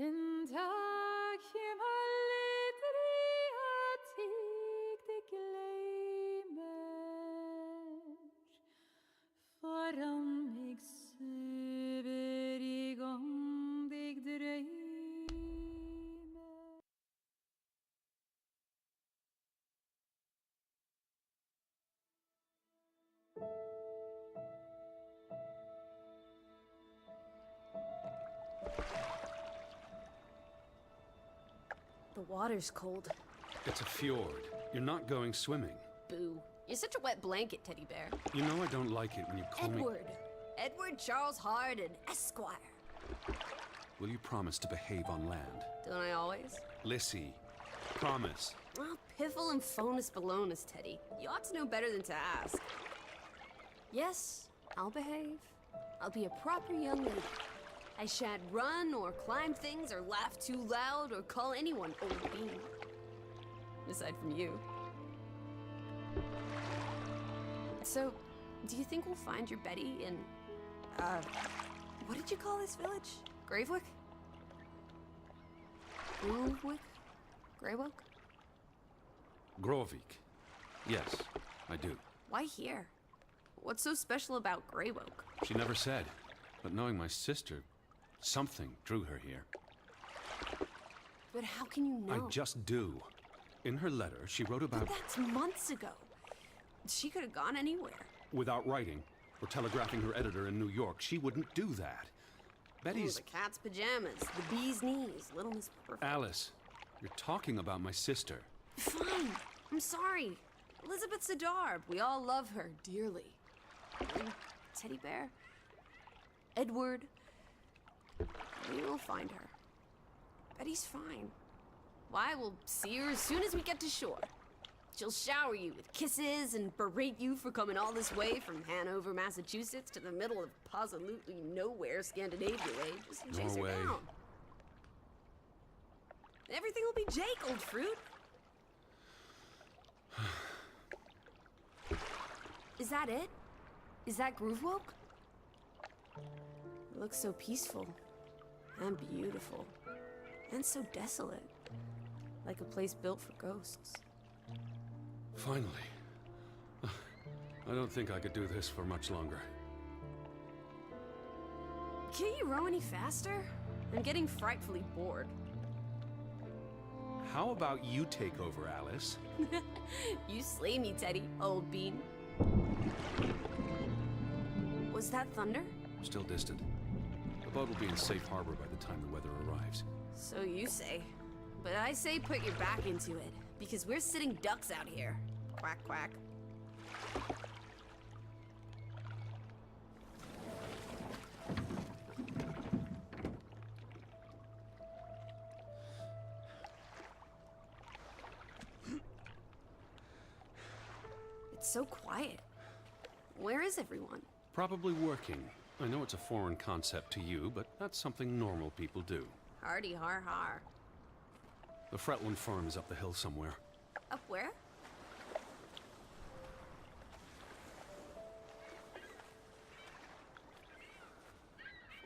Den dag aldrig att det glömmer Foran mig söver igång dig drömmer The water's cold. It's a fjord. You're not going swimming. Boo. You're such a wet blanket, teddy bear. You know I don't like it when you call Edward. me... Edward Charles Hardin, Esquire. Will you promise to behave on land? Don't I always? Lissy, promise. Oh, piffle and phonus balonus, Teddy. You ought to know better than to ask. Yes, I'll behave. I'll be a proper young lady. I shan't run or climb things or laugh too loud or call anyone old bean. Aside from you. So, do you think we'll find your Betty in, what did you call this village? Gravewick? Grovewick? Greywoke? Grovik. Yes, I do. Why here? What's so special about Greywoke? She never said, but knowing my sister, something drew her here. But how can you know? I just do. In her letter, she wrote about... But that's months ago. She could have gone anywhere. Without writing, or telegraphing her editor in New York, she wouldn't do that. Betty's... Ooh, the cat's pajamas, the bee's knees, Little Miss Perfect. Alice, you're talking about my sister. Fine. I'm sorry. Elizabeth Sidarb. We all love her dearly. And Teddy Bear. Edward. We will find her. Betty's fine. Why, we'll see her as soon as we get to shore. She'll shower you with kisses and berate you for coming all this way from Hanover, Massachusetts to the middle of absolutely nowhere Scandinavia way just to chase her down. Everything will be Jake, old fruit. Is that it? Is that Groovewoke? It looks so peaceful and beautiful and so desolate, like a place built for ghosts. Finally. I don't think I could do this for much longer. Can't you row any faster? I'm getting frightfully bored. How about you take over, Alice? You slay me, Teddy, old bean. Was that thunder? Still distant. The boat will be in safe harbor by the time the weather arrives. So you say. But I say put your back into it, because we're sitting ducks out here. Quack, quack. It's so quiet. Where is everyone? Probably working. I know it's a foreign concept to you, but that's something normal people do. Hardy har har. The Fretland farm is up the hill somewhere. Up where?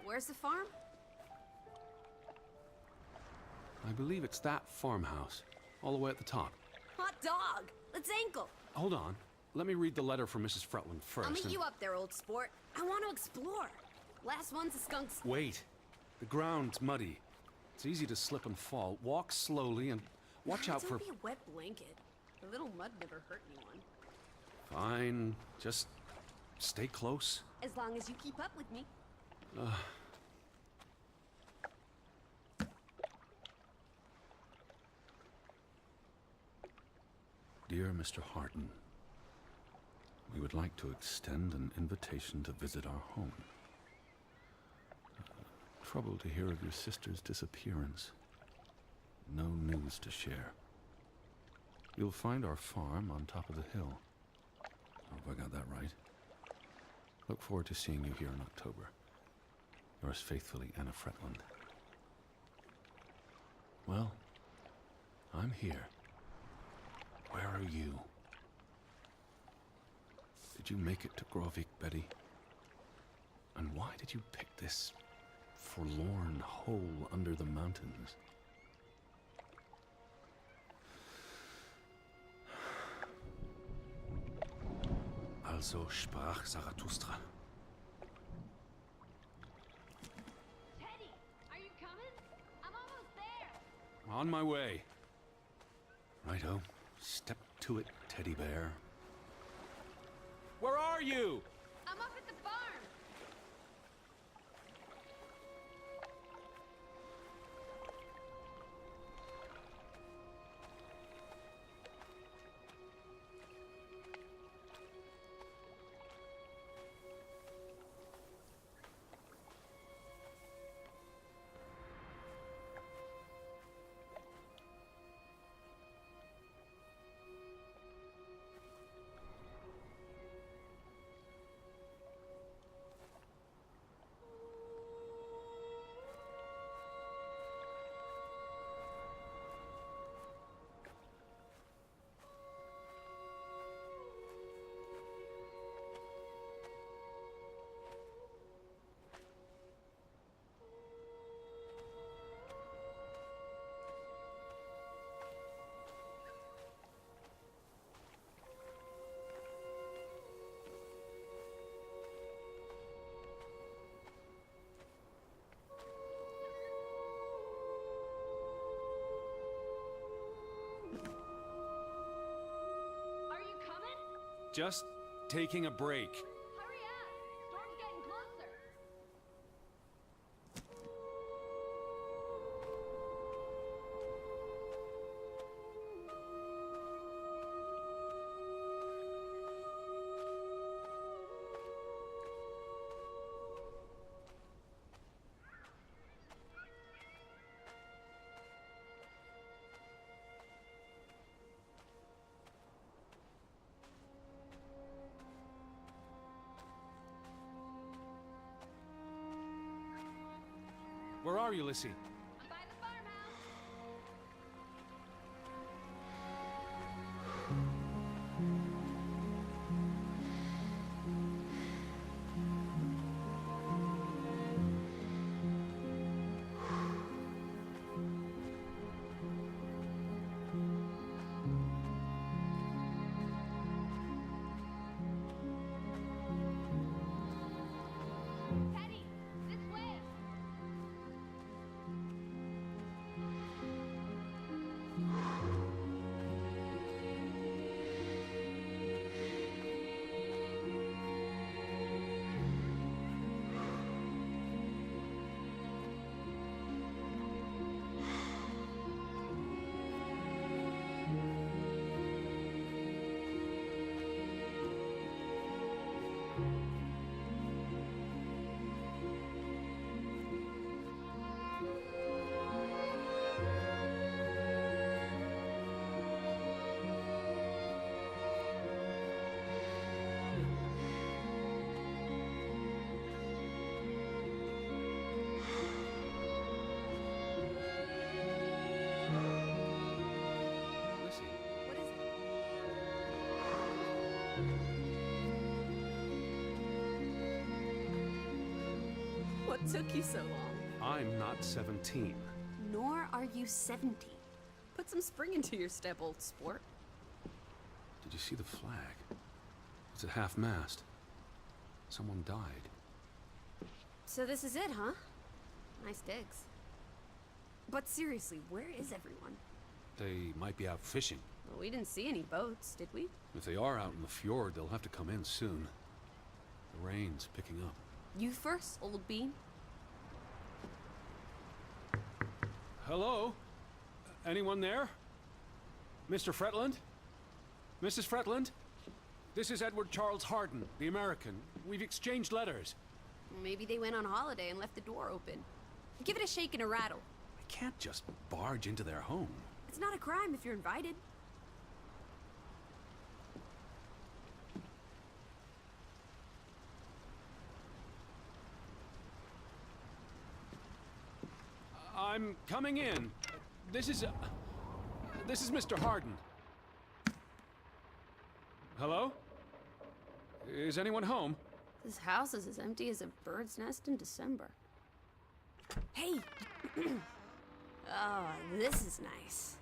Where's the farm? I believe it's that farmhouse, all the way at the top. Hot dog! Let's ankle! Hold on. Let me read the letter from Mrs. Fretland first. I'll meet you up there, old sport. I want to explore. Last one's a skunk's... Wait. The ground's muddy. It's easy to slip and fall. Walk slowly and watch out for... Don't be a wet blanket. A little mud never hurt anyone. Fine. Just stay close. As long as you keep up with me. Dear Mr. Hardin, we would like to extend an invitation to visit our home. Troubled to hear of your sister's disappearance. No news to share. You'll find our farm on top of the hill. I hope I got that right. Look forward to seeing you here in October. Yours faithfully, Anna Fretland. Well, I'm here. Where are you? Did you make it to Grovik, Betty? And why did you pick this forlorn hole under the mountains. Also sprach Zarathustra. Teddy, are you coming? I'm almost there. On my way. Righto. Step to it, teddy bear. Where are you? I'm up at the barn. Are you coming? Just taking a break. Hurry up. Storm's getting closer. Where are you, Lissy? I'm by the farmhouse. Teddy, this way. Lissy. What is it? What took you so long? I'm not 17. Nor are you 70. Put some spring into your step, old sport. Did you see the flag? It's at half-mast. Someone died. So this is it, huh? Nice digs. But seriously, where is everyone? They might be out fishing. Well, we didn't see any boats, did we? If they are out in the fjord, they'll have to come in soon. The rain's picking up. You first, old bean. Hello? Anyone there? Mr. Fretland? Mrs. Fretland? This is Edward Charles Harden, the American. We've exchanged letters. Maybe they went on holiday and left the door open. Give it a shake and a rattle. I can't just barge into their home. It's not a crime if you're invited. I'm coming in. This is Mr. Harden. Hello? Is anyone home? This house is as empty as a bird's nest in December. Hey! Oh, this is nice.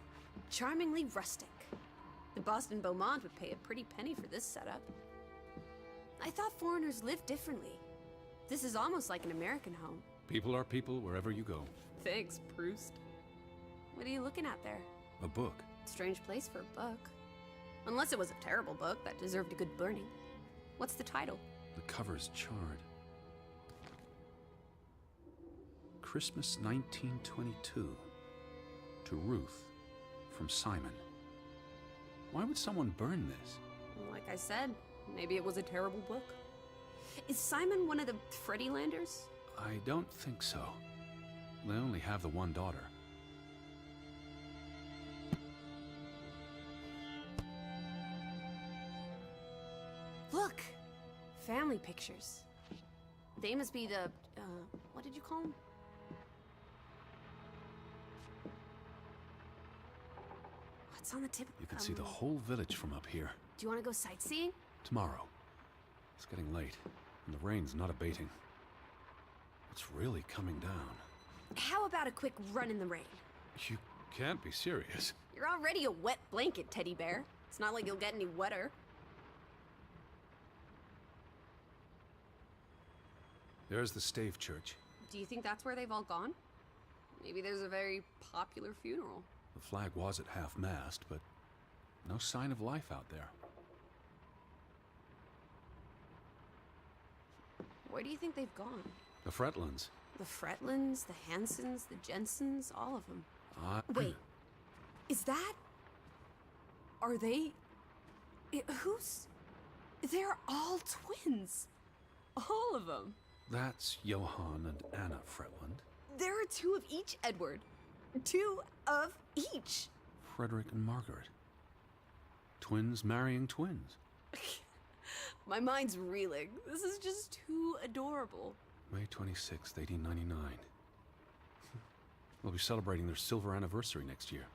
Charmingly rustic. The Boston Beaumont would pay a pretty penny for this setup. I thought foreigners lived differently. This is almost like an American home. People are people wherever you go. Thanks, Proust. What are you looking at there? A book. Strange place for a book. Unless it was a terrible book that deserved a good burning. What's the title? The cover's charred. Christmas 1922. To Ruth, from Simon. Why would someone burn this? Like I said, maybe it was a terrible book. Is Simon one of the Freddylanders? I don't think so. They only have the one daughter. Look! Family pictures. They must be the, what did you call them? What's on the tip? You can see the whole village from up here. Do you want to go sightseeing? Tomorrow. It's getting late, and the rain's not abating. It's really coming down. How about a quick run in the rain? You can't be serious. You're already a wet blanket, teddy bear. It's not like you'll get any wetter. There's the Stave Church. Do you think that's where they've all gone? Maybe there's a very popular funeral. The flag was at half-mast, but no sign of life out there. Where do you think they've gone? The Fretlands. The Fretlands, the Hansons, the Jensens, all of them. Wait, is that... Are they... who's... They're all twins. All of them. That's Johann and Anna Fretland. There are two of each, Edward. Two of each. Frederick and Margaret. Twins marrying twins. My mind's reeling. This is just too adorable. May 26th, 1899. We'll be celebrating their silver anniversary next year.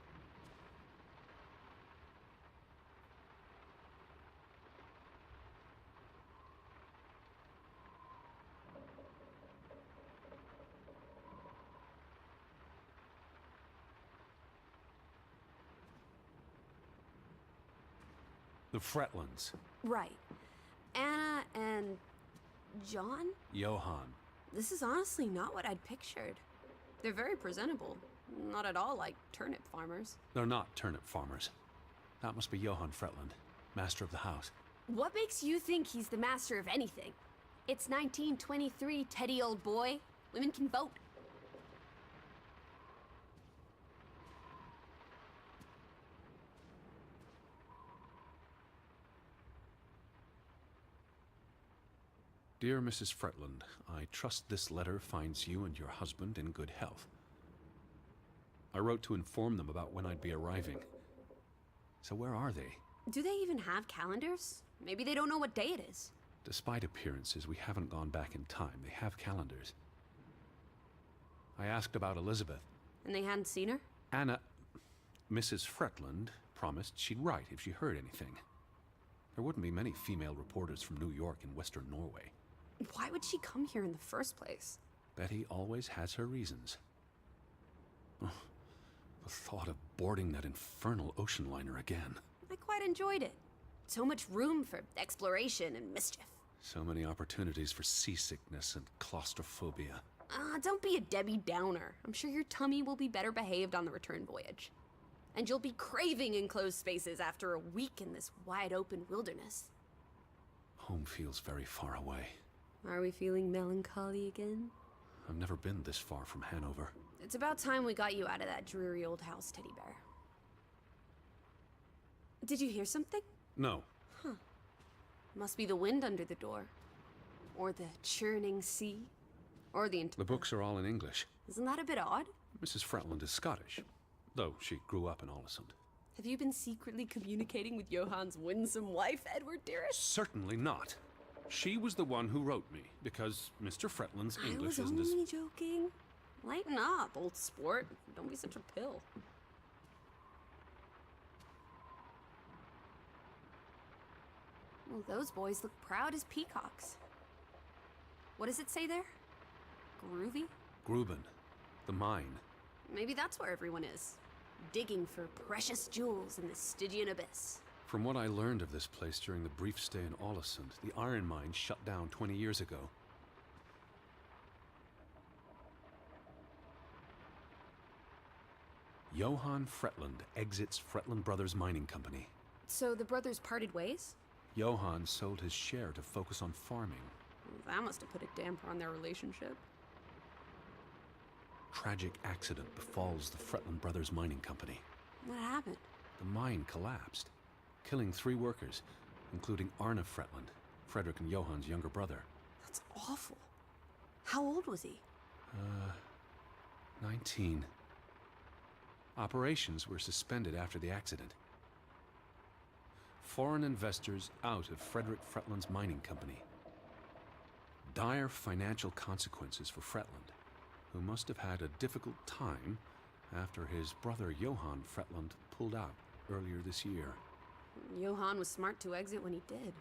The Fretlands. Right. Anna and... John? Johann. This is honestly not what I'd pictured. They're very presentable. Not at all like turnip farmers. They're not turnip farmers. That must be Johann Fretland, master of the house. What makes you think he's the master of anything? It's 1923, Teddy, old boy. Women can vote. Dear Mrs. Fretland, I trust this letter finds you and your husband in good health. I wrote to inform them about when I'd be arriving. So where are they? Do they even have calendars? Maybe they don't know what day it is. Despite appearances, we haven't gone back in time. They have calendars. I asked about Elizabeth. And they hadn't seen her? Anna... Mrs. Fretland promised she'd write if she heard anything. There wouldn't be many female reporters from New York and Western Norway. Why would she come here in the first place? Betty always has her reasons. Oh, the thought of boarding that infernal ocean liner again. I quite enjoyed it. So much room for exploration and mischief. So many opportunities for seasickness and claustrophobia. Don't be a Debbie Downer. I'm sure your tummy will be better behaved on the return voyage. And you'll be craving enclosed spaces after a week in this wide-open wilderness. Home feels very far away. Are we feeling melancholy again? I've never been this far from Hanover. It's about time we got you out of that dreary old house, Teddy Bear. Did you hear something? No. Huh. Must be the wind under the door. Or the churning sea. Or the... The books are all in English. Isn't that a bit odd? Mrs. Fretland is Scottish, though she grew up in Ålesund. Have you been secretly communicating with Johann's winsome wife, Edward, dearest? Certainly not. She was the one who wrote me, because Mr. Fretland's English I was isn't as... only joking. Lighten up, old sport. Don't be such a pill. Well, those boys look proud as peacocks. What does it say there? Groovy? Gruben, The mine. Maybe that's where everyone is. Digging for precious jewels in the Stygian abyss. From what I learned of this place during the brief stay in Ålesund, the iron mine shut down 20 years ago. Johan Fretland exits Fretland Brothers Mining Company. So the brothers parted ways? Johan sold his share to focus on farming. That must have put a damper on their relationship. Tragic accident befalls the Fretland Brothers Mining Company. What happened? The mine collapsed, killing 3 workers, including Arne Fretland, Frederick and Johan's younger brother. That's awful. How old was he? 19. Operations were suspended after the accident. Foreign investors out of Frederick Fretland's mining company. Dire financial consequences for Fretland, who must have had a difficult time after his brother Johan Fretland pulled out earlier this year. Johan was smart to exit when he did.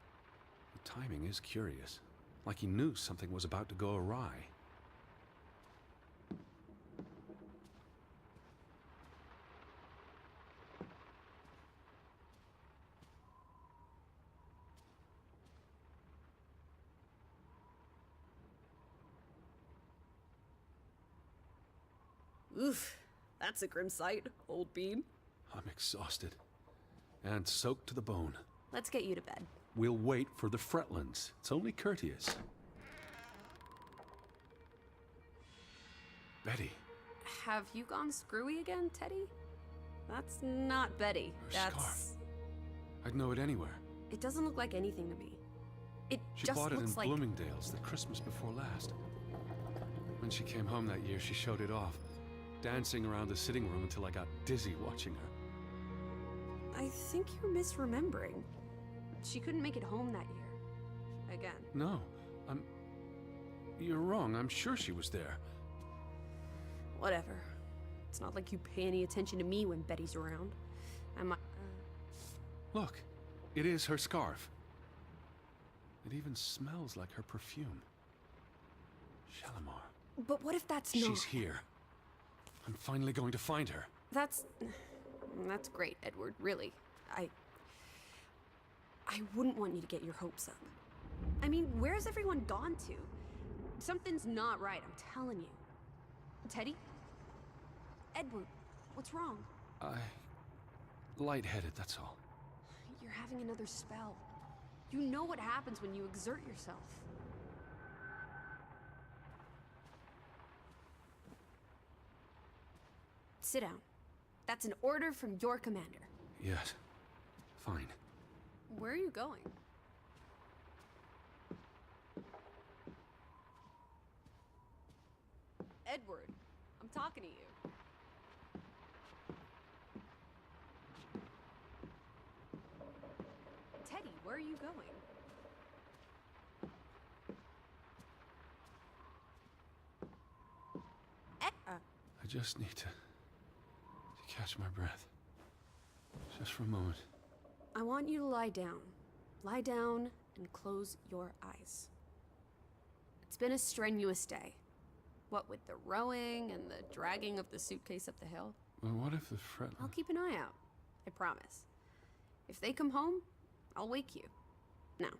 The timing is curious, like he knew something was about to go awry. Oof, that's a grim sight, old bean. I'm exhausted and soaked to the bone. Let's get you to bed. We'll wait for the Fretlands. It's only courteous. Betty. Have you gone screwy again, Teddy? That's not Betty. Her scarf. I'd know it anywhere. It doesn't look like anything to me. It She just bought it in looks like... Bloomingdale's the Christmas before last. When she came home that year, she showed it off, dancing around the sitting room until I got dizzy watching her. I think you're misremembering. She couldn't make it home that year. Again. No, you're wrong. I'm sure she was there. Whatever. It's not like you pay any attention to me when Betty's around. I might... Look, it is her scarf. It even smells like her perfume. Shalimar. But what if that's not... She's here. I'm finally going to find her. That's great, Edward, really. I wouldn't want you to get your hopes up. I mean, where's everyone gone to? Something's not right, I'm telling you. Teddy? Edward, what's wrong? Lightheaded, that's all. You're having another spell. You know what happens when you exert yourself. Sit down. That's an order from your commander. Yes. Fine. Where are you going? Edward, I'm talking to you. Teddy, where are you going? I just need to catch my breath. Just for a moment. I want you to lie down. Lie down and close your eyes. It's been a strenuous day. What with the rowing and the dragging of the suitcase up the hill. Well, what if the I'll keep an eye out. I promise. If they come home, I'll wake you. Now,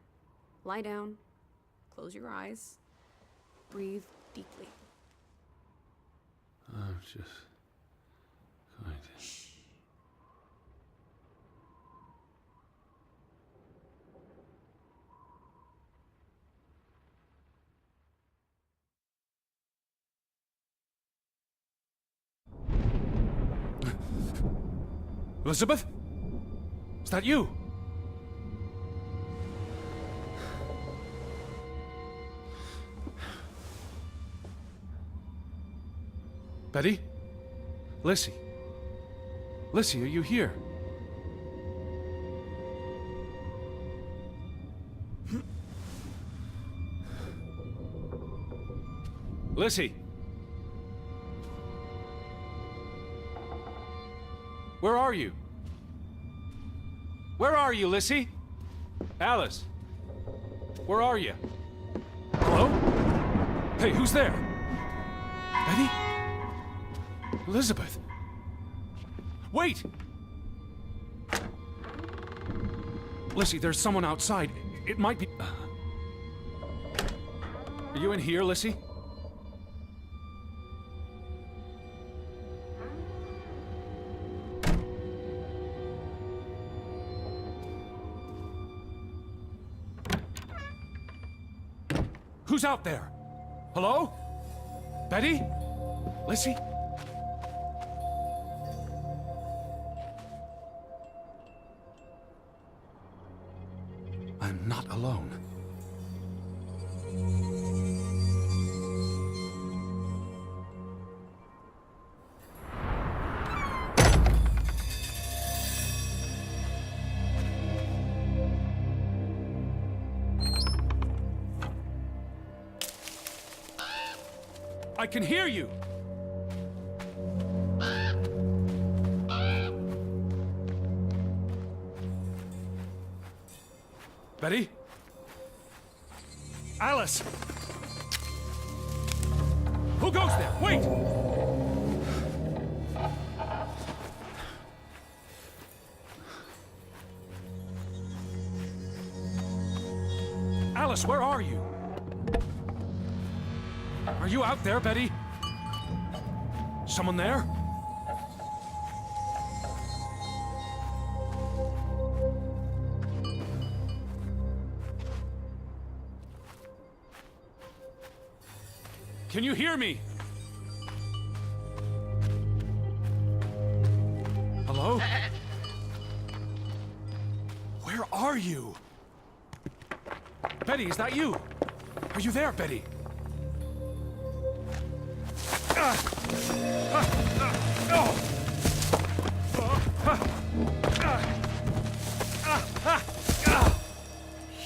lie down, close your eyes, breathe deeply. I'm just going to... Shh. Elizabeth? Is that you? Betty? Lissy? Lissy, are you here? Lissy? Where are you? Where are you, Lissy? Alice? Where are you? Hello? Hey, who's there? Betty? Elizabeth! Wait! Lissy, there's someone outside. It might be... Are you in here, Lissy? Who's out there? Hello? Betty? Lissy? I'm not alone. I can hear you! Betty? Alice! Who goes there? Wait! Alice, where are you? Are you out there, Betty? Someone there? Can you hear me? Hello? Where are you? Betty, is that you? Are you there, Betty?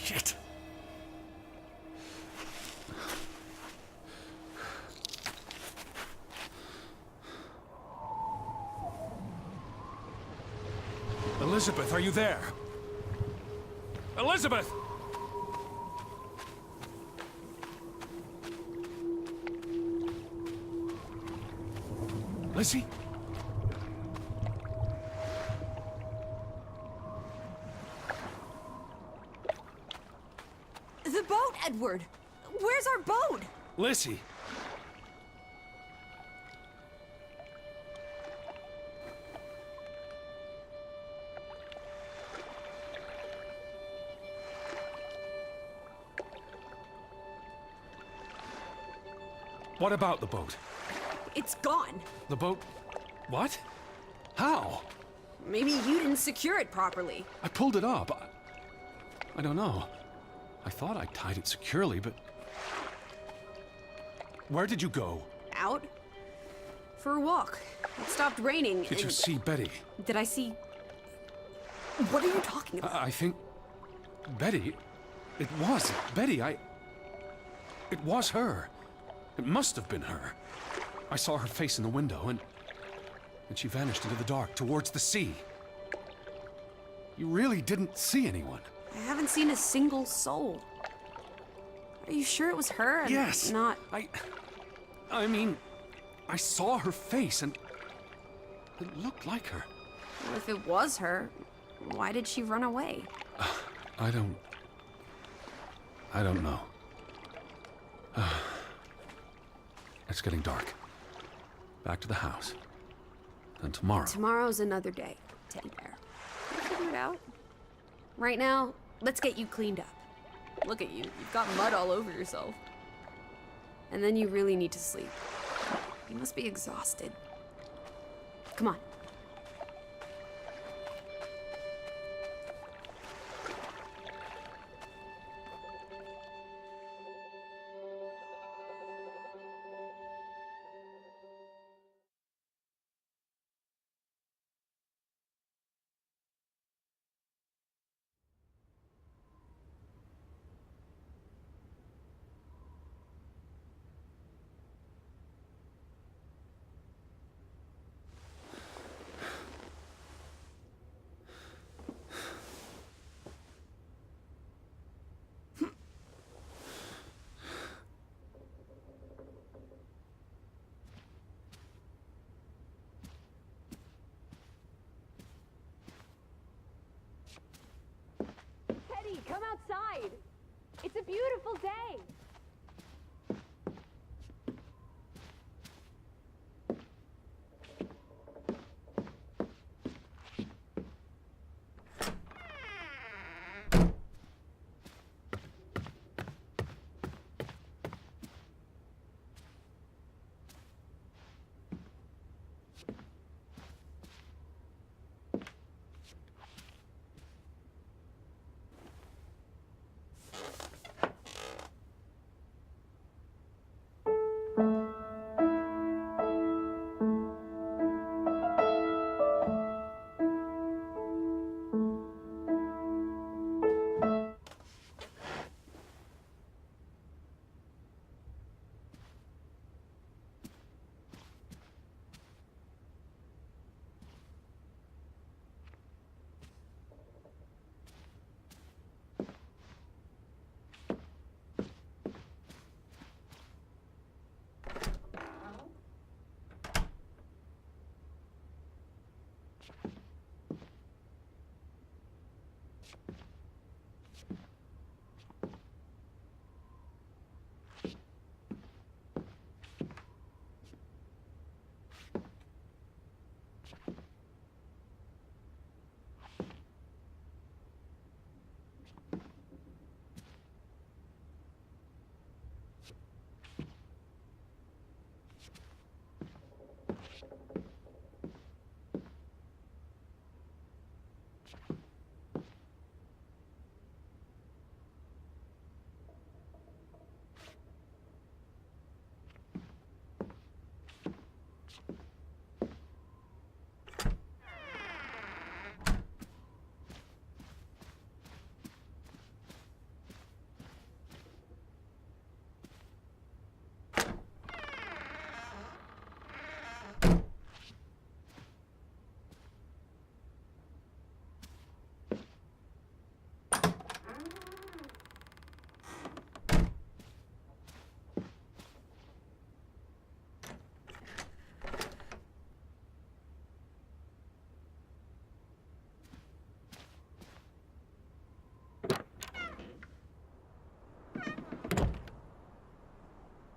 Shit. Elizabeth, are you there? Elizabeth! Lizzie? The boat, Edward! Where's our boat? Lizzie! What about the boat? It's gone. The boat... What? How? Maybe you didn't secure it properly. I pulled it up. I don't know. I thought I tied it securely, but... Where did you go? Out? For a walk. It stopped raining. Did you see Betty? Did I see... What are you talking about? I think... Betty... It was Betty. It was her. It must have been her. I saw her face in the window, and she vanished into the dark, towards the sea. You really didn't see anyone? I haven't seen a single soul. Are you sure it was her and Yes! not... I mean, I saw her face, and it looked like her. Well, if it was her, why did she run away? I don't know. It's getting dark. Back to the house. Then tomorrow. Tomorrow's another day, Teddy Bear. We'll figure it out. Right now, let's get you cleaned up. Look at you. You've got mud all over yourself. And then you really need to sleep. You must be exhausted. Come on. outside. It's a beautiful day.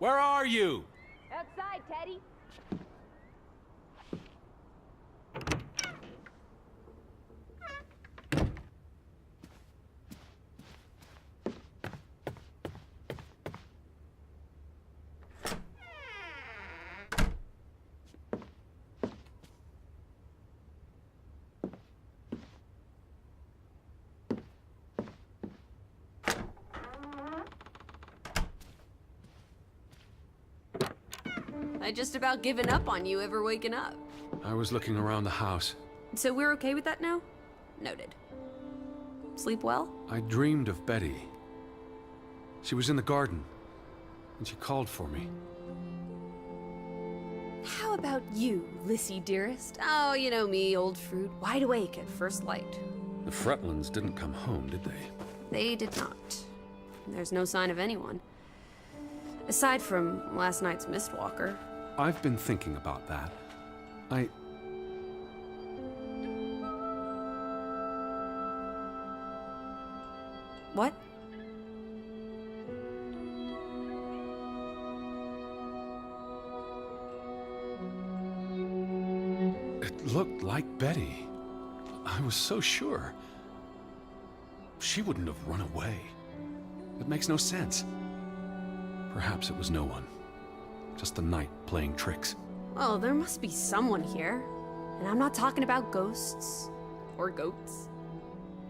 Where are you? Outside, Teddy. I just about given up on you ever waking up. I was looking around the house. So we're okay with that now? Noted. Sleep well? I dreamed of Betty. She was in the garden, and she called for me. How about you, Lissy dearest? Oh, you know me, old fruit, wide awake at first light. The Fretlands didn't come home, did they? They did not. There's no sign of anyone. Aside from last night's Mistwalker. I've been thinking about that. What? It looked like Betty. I was so sure. She wouldn't have run away. It makes no sense. Perhaps it was no one. Just the night playing tricks. Well, there must be someone here. And I'm not talking about ghosts. Or goats.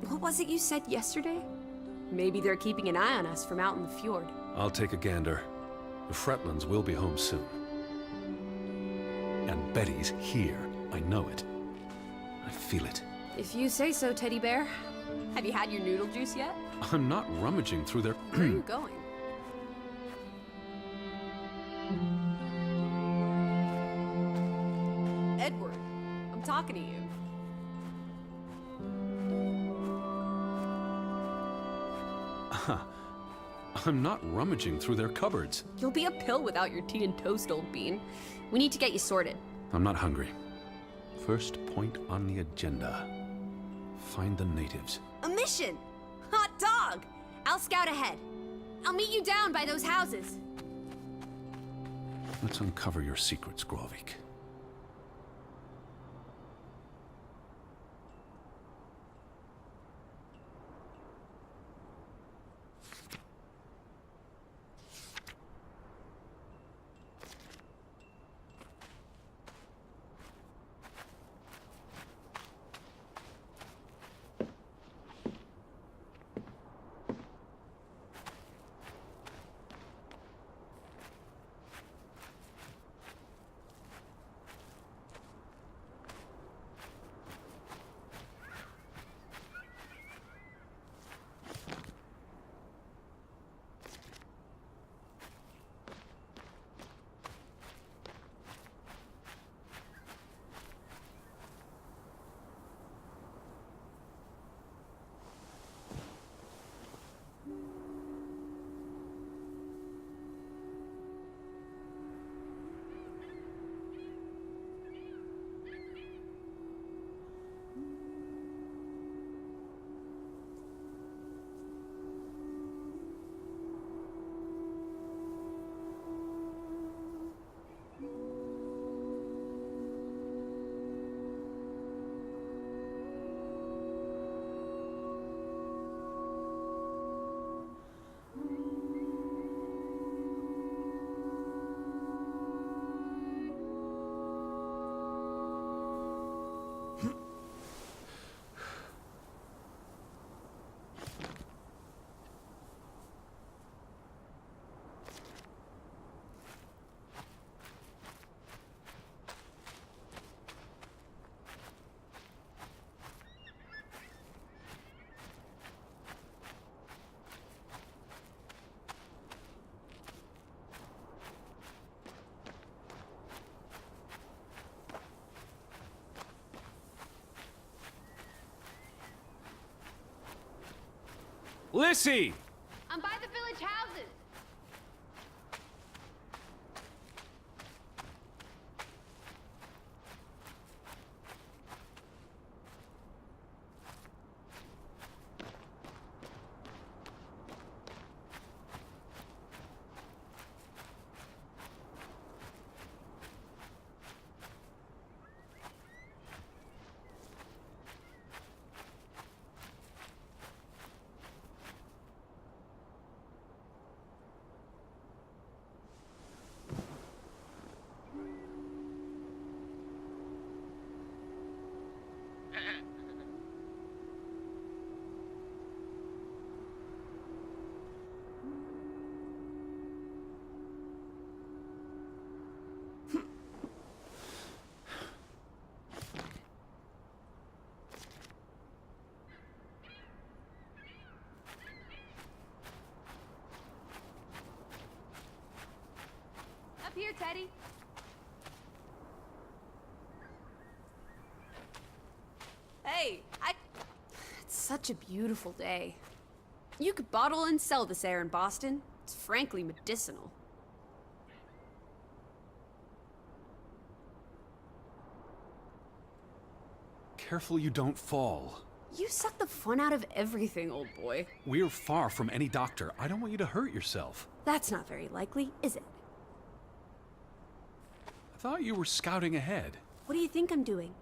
What was it you said yesterday? Maybe they're keeping an eye on us from out in the fjord. I'll take a gander. The Fretlands will be home soon. And Betty's here. I know it. I feel it. If you say so, Teddy Bear. Have you had your noodle juice yet? I'm not rummaging through their... Where are you going? Edward, I'm talking to you. I'm not rummaging through their cupboards. You'll be a pill without your tea and toast, old bean. We need to get you sorted. I'm not hungry. First point on the agenda. Find the natives. A mission! Hot dog! I'll scout ahead. I'll meet you down by those houses. Let's uncover your secrets, Grovik. Lissy! I'm by the village houses. Up here, Teddy. Hey, It's such a beautiful day. You could bottle and sell this air in Boston. It's frankly medicinal. Careful you don't fall. You suck the fun out of everything, old boy. We're far from any doctor. I don't want you to hurt yourself. That's not very likely, is it? I thought you were scouting ahead. What do you think I'm doing?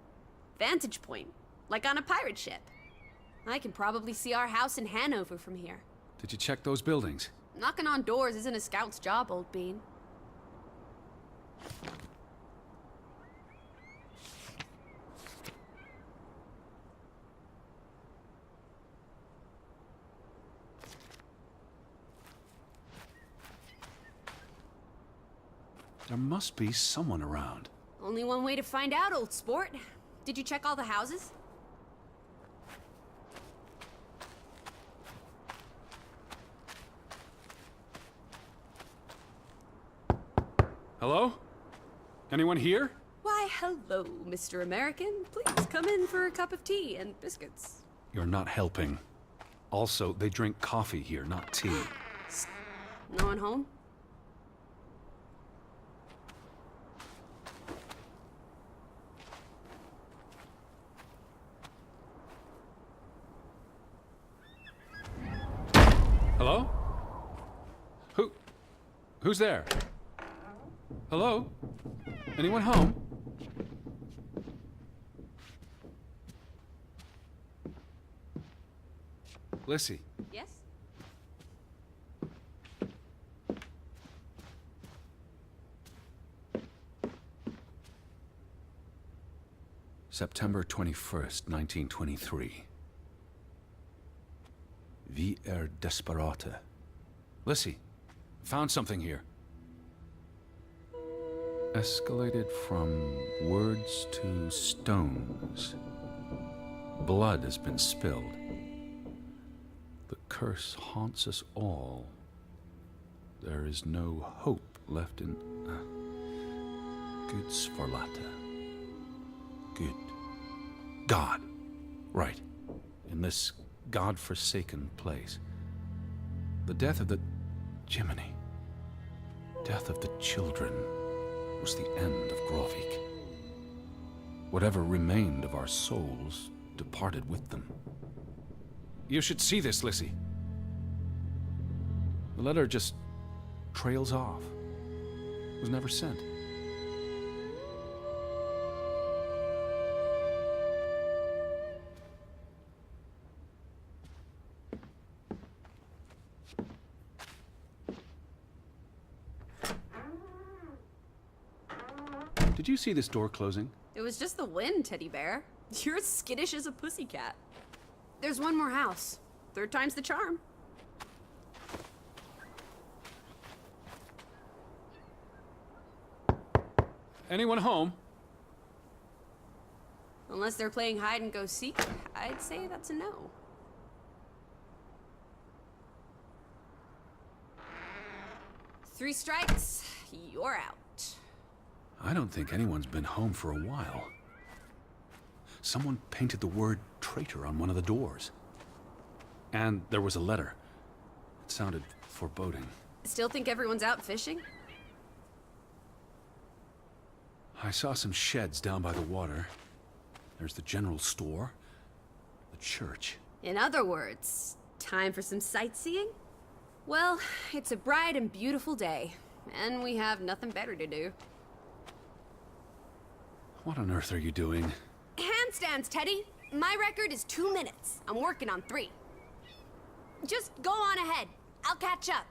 Vantage point, like on a pirate ship. I can probably see our house in Hanover from here. Did you check those buildings? Knocking on doors isn't a scout's job, old bean. There must be someone around. Only one way to find out, old sport. Did you check all the houses? Hello? Anyone here? Why, hello, Mr. American. Please come in for a cup of tea and biscuits. You're not helping. Also, they drink coffee here, not tea. No one home? Who's there? Hello? Anyone home? Lissy. Yes? September 21st, 1923. Vi desperate. Lissy, found something here. Escalated from words to stones. Blood has been spilled. The curse haunts us all. There is no hope left in... Good Sforlata. Good. God. Right. In this God-forsaken place. The death of the... Jiminy. Death of the children was the end of Grovik. Whatever remained of our souls departed with them. You should see this, Lissy. The letter just trails off. It was never sent. Did you see this door closing? It was just the wind, teddy bear. You're as skittish as a pussycat. There's one more house. 3rd time's the charm. Anyone home? Unless they're playing hide and go seek, I'd say that's a no. Three strikes, you're out. I don't think anyone's been home for a while. Someone painted the word traitor on one of the doors. And there was a letter. It sounded foreboding. Still think everyone's out fishing? I saw some sheds down by the water. There's the general store, the church. In other words, time for some sightseeing? Well, it's a bright and beautiful day, and we have nothing better to do. What on earth are you doing? Handstands, Teddy! My record is 2 minutes. I'm working on 3. Just go on ahead. I'll catch up.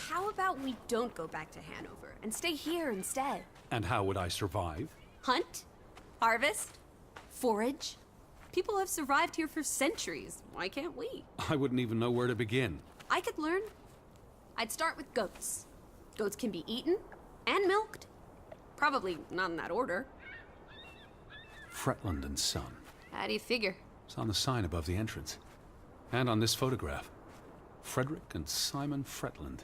How about we don't go back to Hanover and stay here instead? And how would I survive? Hunt? Harvest? Forage? People have survived here for centuries. Why can't we? I wouldn't even know where to begin. I could learn. I'd start with goats. Goats can be eaten and milked. Probably not in that order. Fretland and Son. How do you figure? It's on the sign above the entrance. And on this photograph. Hfric and Simon Fretland.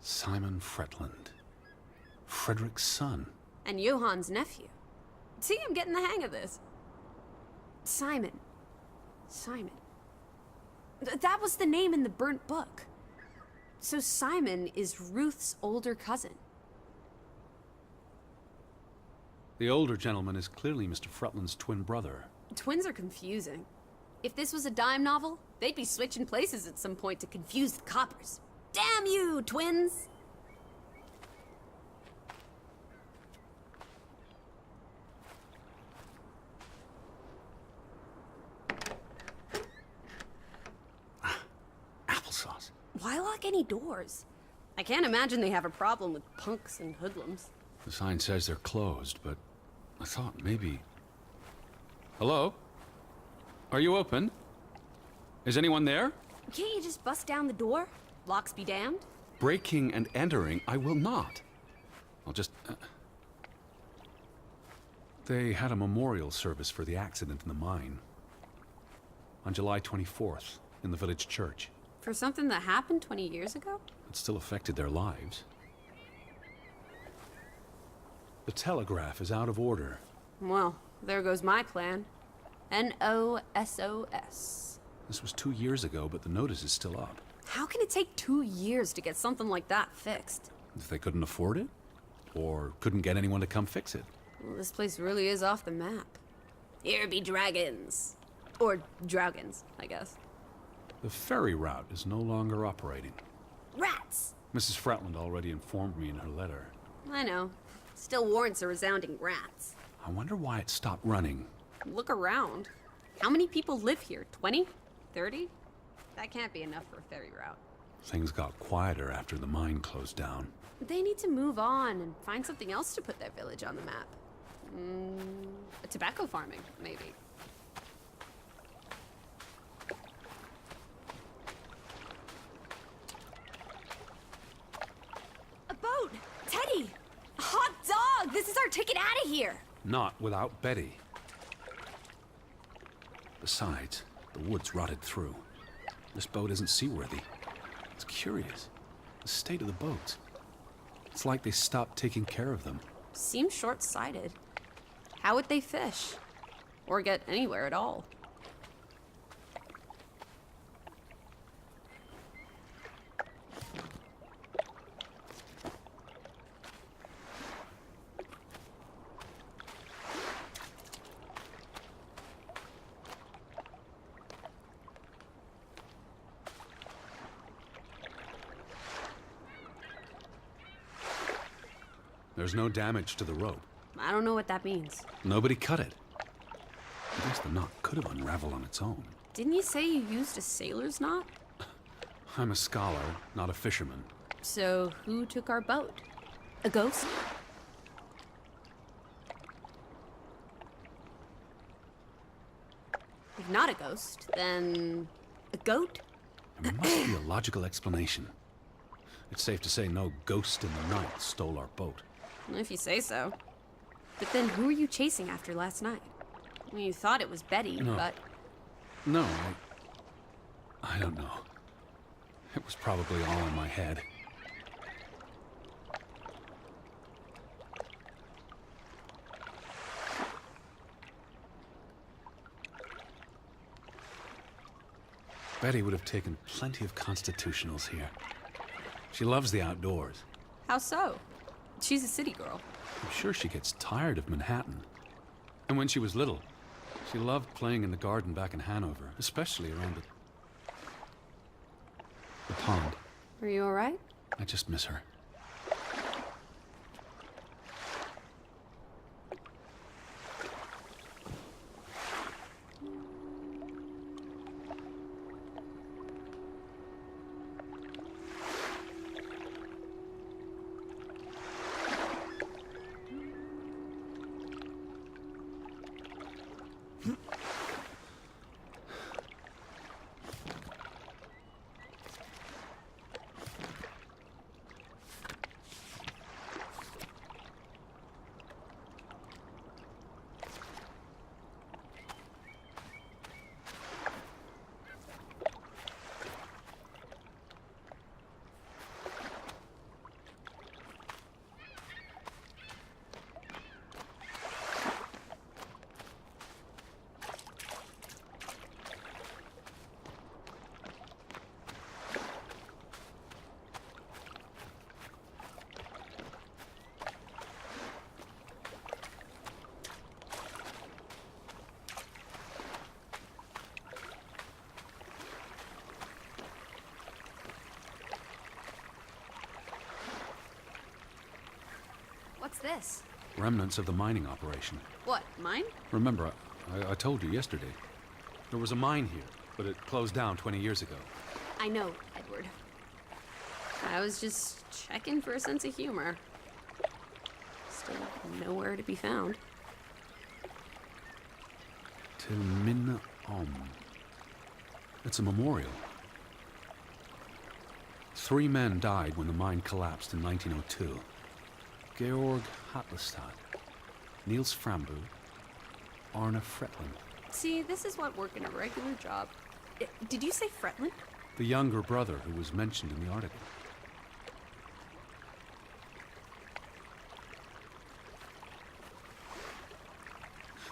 Simon Fretland. Frederick's son. And Johann's nephew. See, I'm getting the hang of this. Simon. That was the name in the burnt book. So Simon is Ruth's older cousin. The older gentleman is clearly Mr. Fretland's twin brother. Twins are confusing. If this was a dime novel, they'd be switching places at some point to confuse the coppers. Damn you, twins! Applesauce. Why lock any doors? I can't imagine they have a problem with punks and hoodlums. The sign says they're closed, but I thought maybe... Hello? Are you open? Is anyone there? Can't you just bust down the door? Locks be damned. Breaking and entering, I will not. I'll just... They had a memorial service for the accident in the mine. On July 24th, in the village church. For something that happened 20 years ago? It still affected their lives. The telegraph is out of order. Well, there goes my plan. NOSOS. This was 2 years ago, but the notice is still up. How can it take 2 years to get something like that fixed? If they couldn't afford it? Or couldn't get anyone to come fix it? Well, this place really is off the map. Here be dragons. Or Draugans, I guess. The ferry route is no longer operating. Rats! Mrs. Fretland already informed me in her letter. I know. Still warrants a resounding rats. I wonder why it stopped running. Look around. How many people live here? 20? 30? That can't be enough for a ferry route. Things got quieter after the mine closed down. They need to move on and find something else to put their village on the map. Tobacco farming, maybe. A boat! Teddy! A hot dog! This is our ticket out of here! Not without Betty. Besides, the woods rotted through. This boat isn't seaworthy. It's curious. The state of the boats. It's like they stopped taking care of them. Seems short-sighted. How would they fish? Or get anywhere at all? There's no damage to the rope. I don't know what that means. Nobody cut it. I guess the knot could have unraveled on its own. Didn't you say you used a sailor's knot? I'm a scholar, not a fisherman. So who took our boat? A ghost? If not a ghost, then a goat? There must be a logical explanation. It's safe to say no ghost in the night stole our boat. If you say so. But then who were you chasing after last night? Well, you thought it was Betty, No. but... No, I don't know. It was probably all in my head. Betty would have taken plenty of constitutionals here. She loves the outdoors. How so? She's a city girl. I'm sure she gets tired of Manhattan. And when she was little, she loved playing in the garden back in Hanover, especially around the pond. Are you all right? I just miss her. What's this? Remnants of the mining operation. What, mine? Remember, I told you yesterday. There was a mine here, but it closed down 20 years ago. I know, Edward. I was just checking for a sense of humor. Still nowhere to be found. Till Minna Om. It's a memorial. 3 men died when the mine collapsed in 1902. Georg Hatlestad, Niels Frambu, Arne Fretland. See, this is what working a regular job. Did you say Fretland? The younger brother who was mentioned in the article.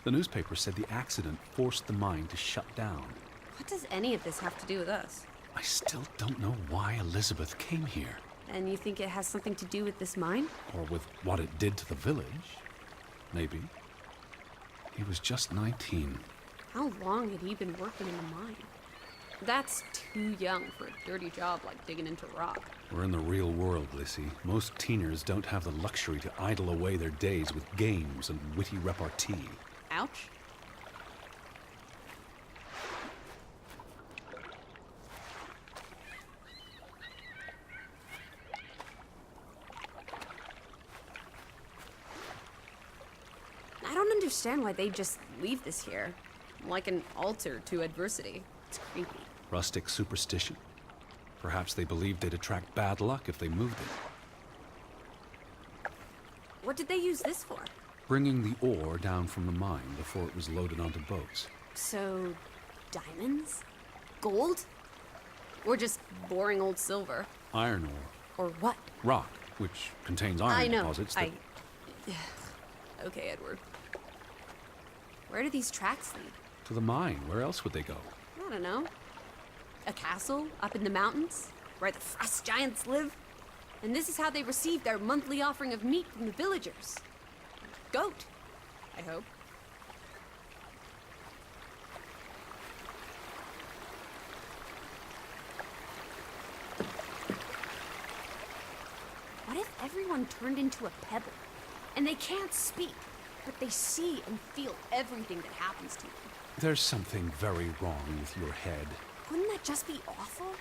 The newspaper said the accident forced the mine to shut down. What does any of this have to do with us? I still don't know why Elizabeth came here. And you think it has something to do with this mine? Or with what it did to the village. Maybe. He was just 19. How long had he been working in the mine? That's too young for a dirty job like digging into rock. We're in the real world, Lissy. Most teeners don't have the luxury to idle away their days with games and witty repartee. Ouch. I don't understand why they just leave this here. Like an altar to adversity. It's creepy. Rustic superstition. Perhaps they believed they'd attract bad luck if they moved it. What did they use this for? Bringing the ore down from the mine before it was loaded onto boats. So, diamonds? Gold? Or just boring old silver? Iron ore. Or what? Rock, which contains iron I know. deposits that... Okay, Edward. Where do these tracks lead? To the mine. Where else would they go? I don't know. A castle up in the mountains, where the frost giants live? And this is how they receive their monthly offering of meat from the villagers. Goat, I hope. What if everyone turned into a pebble? And they can't speak, but they see and feel everything that happens to them. There's something very wrong with your head. Wouldn't that just be awful?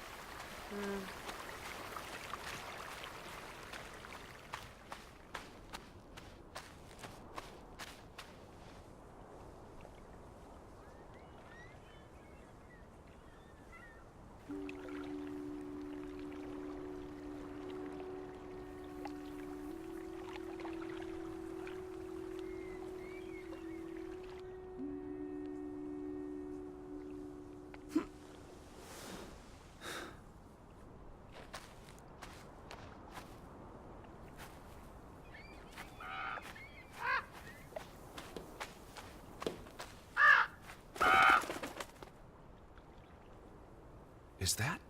Is that?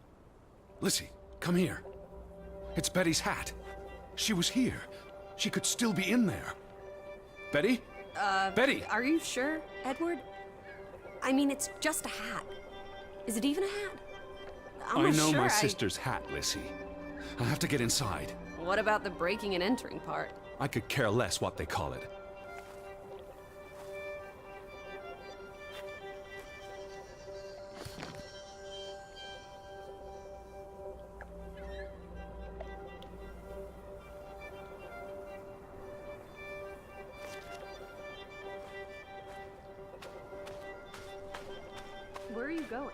Lissy, come here. It's Betty's hat. She was here. She could still be in there. Betty? Betty! Are you sure, Edward? I mean, it's just a hat. Is it even a hat? I know my sister's hat, Lissy. I have to get inside. What about the breaking and entering part? I could care less what they call it. Where are you going?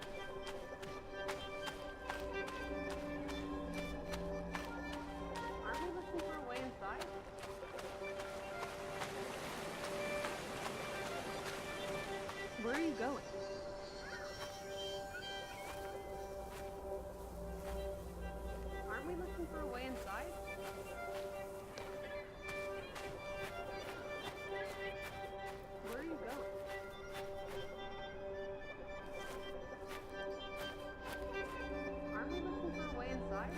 Aren't we looking for a way inside? Where are you going? Aren't we looking for a way inside? Where are you going? Aren't we looking for a way inside?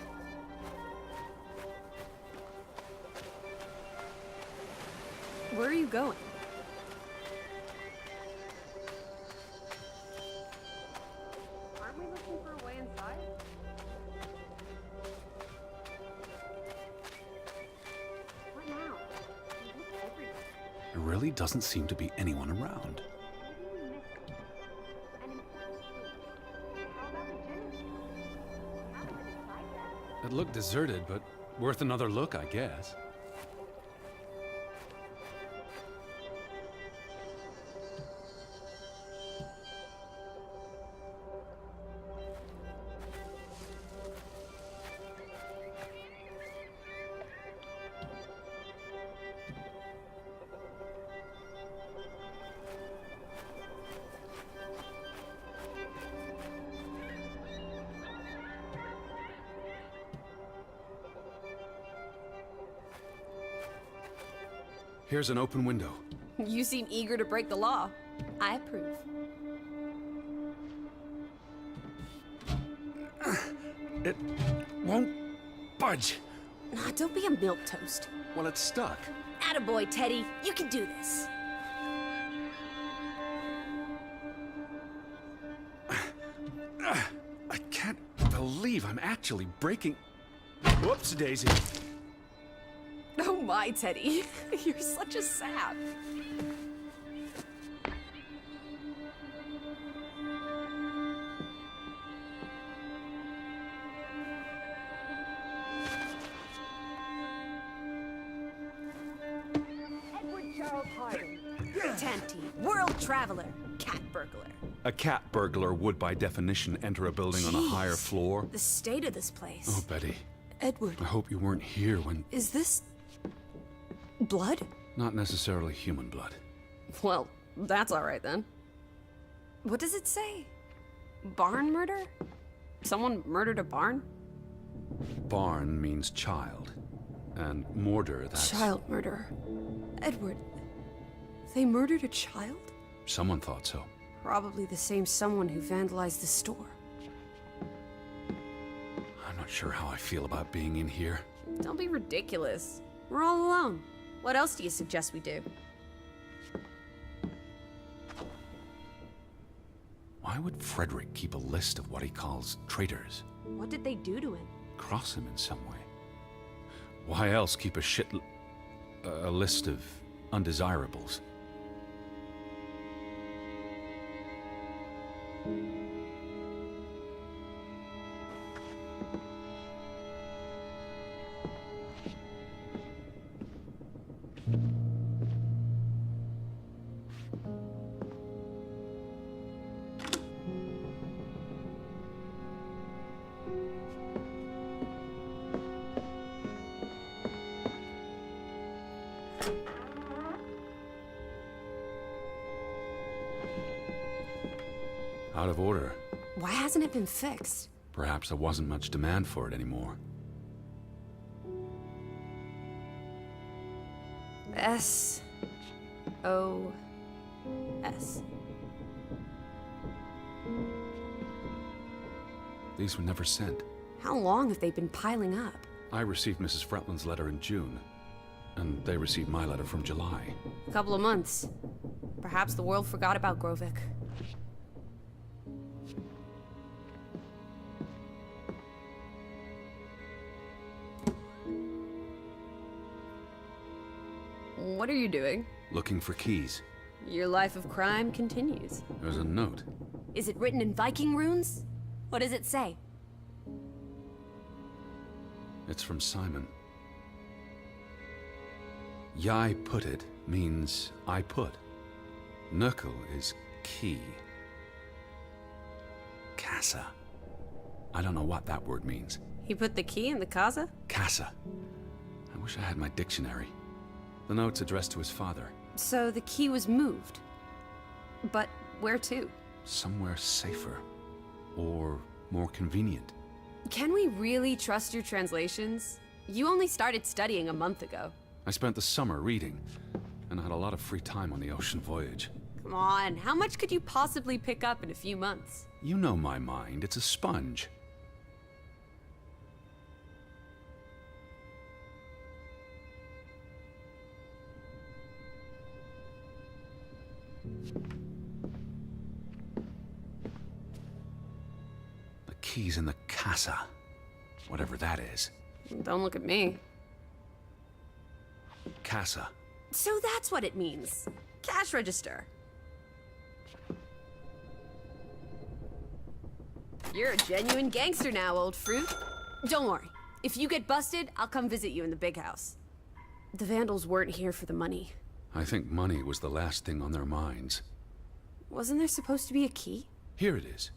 Where are you going? Aren't we looking for a way inside? What now? really doesn't seem to be anyone around. It looked deserted, but worth another look, I guess. Here's an open window. You seem eager to break the law. I approve. It won't budge. Nah, don't be a milquetoast. Well, it's stuck. Attaboy, Teddy. You can do this. I can't believe I'm actually breaking... Whoops, Daisy. Oh my, Teddy. You're such a sap. Tanty, world traveler, cat burglar. A cat burglar would, by definition, enter a building on a higher Jeez, floor. The state of this place. Oh, Betty. Edward, I hope you weren't here when... is this blood? Not necessarily human blood. Well, that's all right then. What does it say? Barn murder? Someone murdered a barn? Barn means child. And mortar, that's... Child murder. Edward, they murdered a child? Someone thought so. Probably the same someone who vandalized the store. I'm not sure how I feel about being in here. Don't be ridiculous. We're all alone. What else do you suggest we do? Why would Frederick keep a list of what he calls traitors? What did they do to him? Cross him in some way? Why else keep a list of undesirables? Out of order. Why hasn't it been fixed? Perhaps there wasn't much demand for it anymore. SOS. These were never sent. How long have they been piling up? I received Mrs. Fretland's letter in June, and they received my letter from July. A couple of months. Perhaps the world forgot about Grovik. What are you doing? Looking for keys. Your life of crime continues. There's a note. Is it written in Viking runes? What does it say? It's from Simon. Yai put it means I put. Knuckle is key. Casa. I don't know what that word means. He put the key in the casa? Casa. I wish I had my dictionary. The note's addressed to his father. So the key was moved. But where to? Somewhere safer. Or more convenient. Can we really trust your translations? You only started studying a month ago. I spent the summer reading, and I had a lot of free time on the ocean voyage. Come on, how much could you possibly pick up in a few months? You know my mind, it's a sponge. The key's in the casa, whatever that is. Don't look at me. Casa, So that's what it means. Cash register. You're a genuine gangster now, old fruit. Don't worry. If you get busted, I'll come visit you in the big house. The vandals weren't here for the money. I think money was the last thing on their minds. Wasn't there supposed to be a key? Here it is.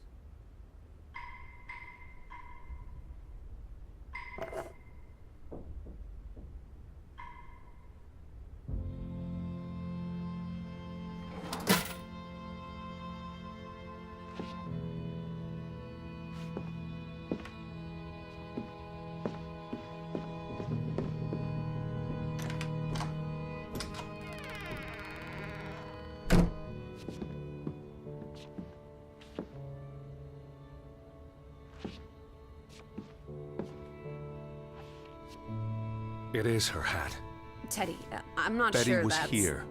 It is her hat. Teddy, I'm not Betty sure was that's... here,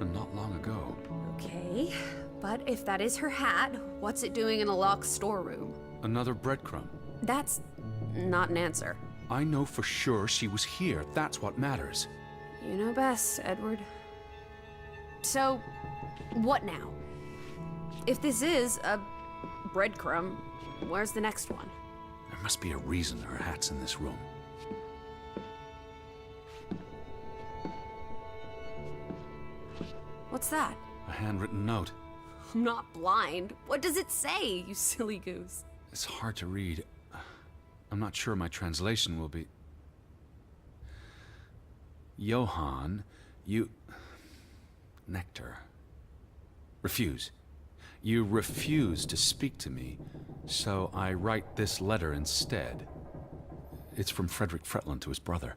and not long ago. Okay, but if that is her hat, what's it doing in a locked storeroom? Another breadcrumb. That's not an answer. I know for sure she was here. That's what matters. You know best, Edward. So, what now? If this is a breadcrumb, where's the next one? There must be a reason her hat's in this room. What's that? A handwritten note. I'm not blind. What does it say, you silly goose? It's hard to read. I'm not sure my translation will be... Johann, you... Nectar. Refuse. You refuse to speak to me, so I write this letter instead. It's from Hfric to his brother.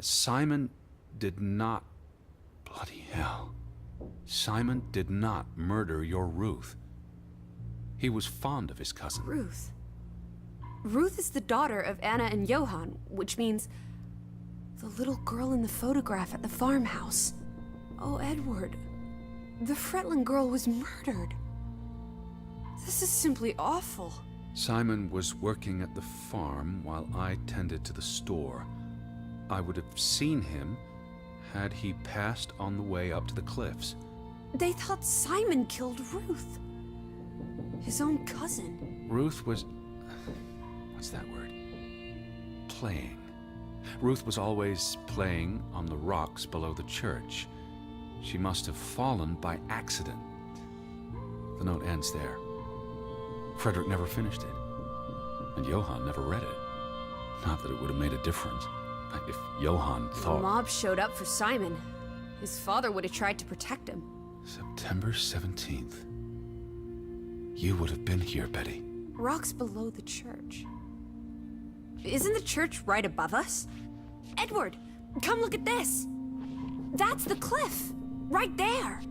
Simon did not... Bloody hell. Simon did not murder your Ruth. He was fond of his cousin. Ruth? Ruth is the daughter of Anna and Johann, which means the little girl in the photograph at the farmhouse. Oh, Edward. The Fretlin girl was murdered. This is simply awful. Simon was working at the farm while I tended to the store. I would have seen him had he passed on the way up to the cliffs. They thought Simon killed Ruth. His own cousin. Ruth was... what's that word? Playing. Ruth was always playing on the rocks below the church. She must have fallen by accident. The note ends there. Hfric never finished it. And Johann never read it. Not that it would have made a difference. If Johann thought... The mob showed up for Simon. His father would have tried to protect him. September 17th. You would have been here, Betty. Rocks below the church. Isn't the church right above us? Edward, come look at this. That's the cliff. Right there.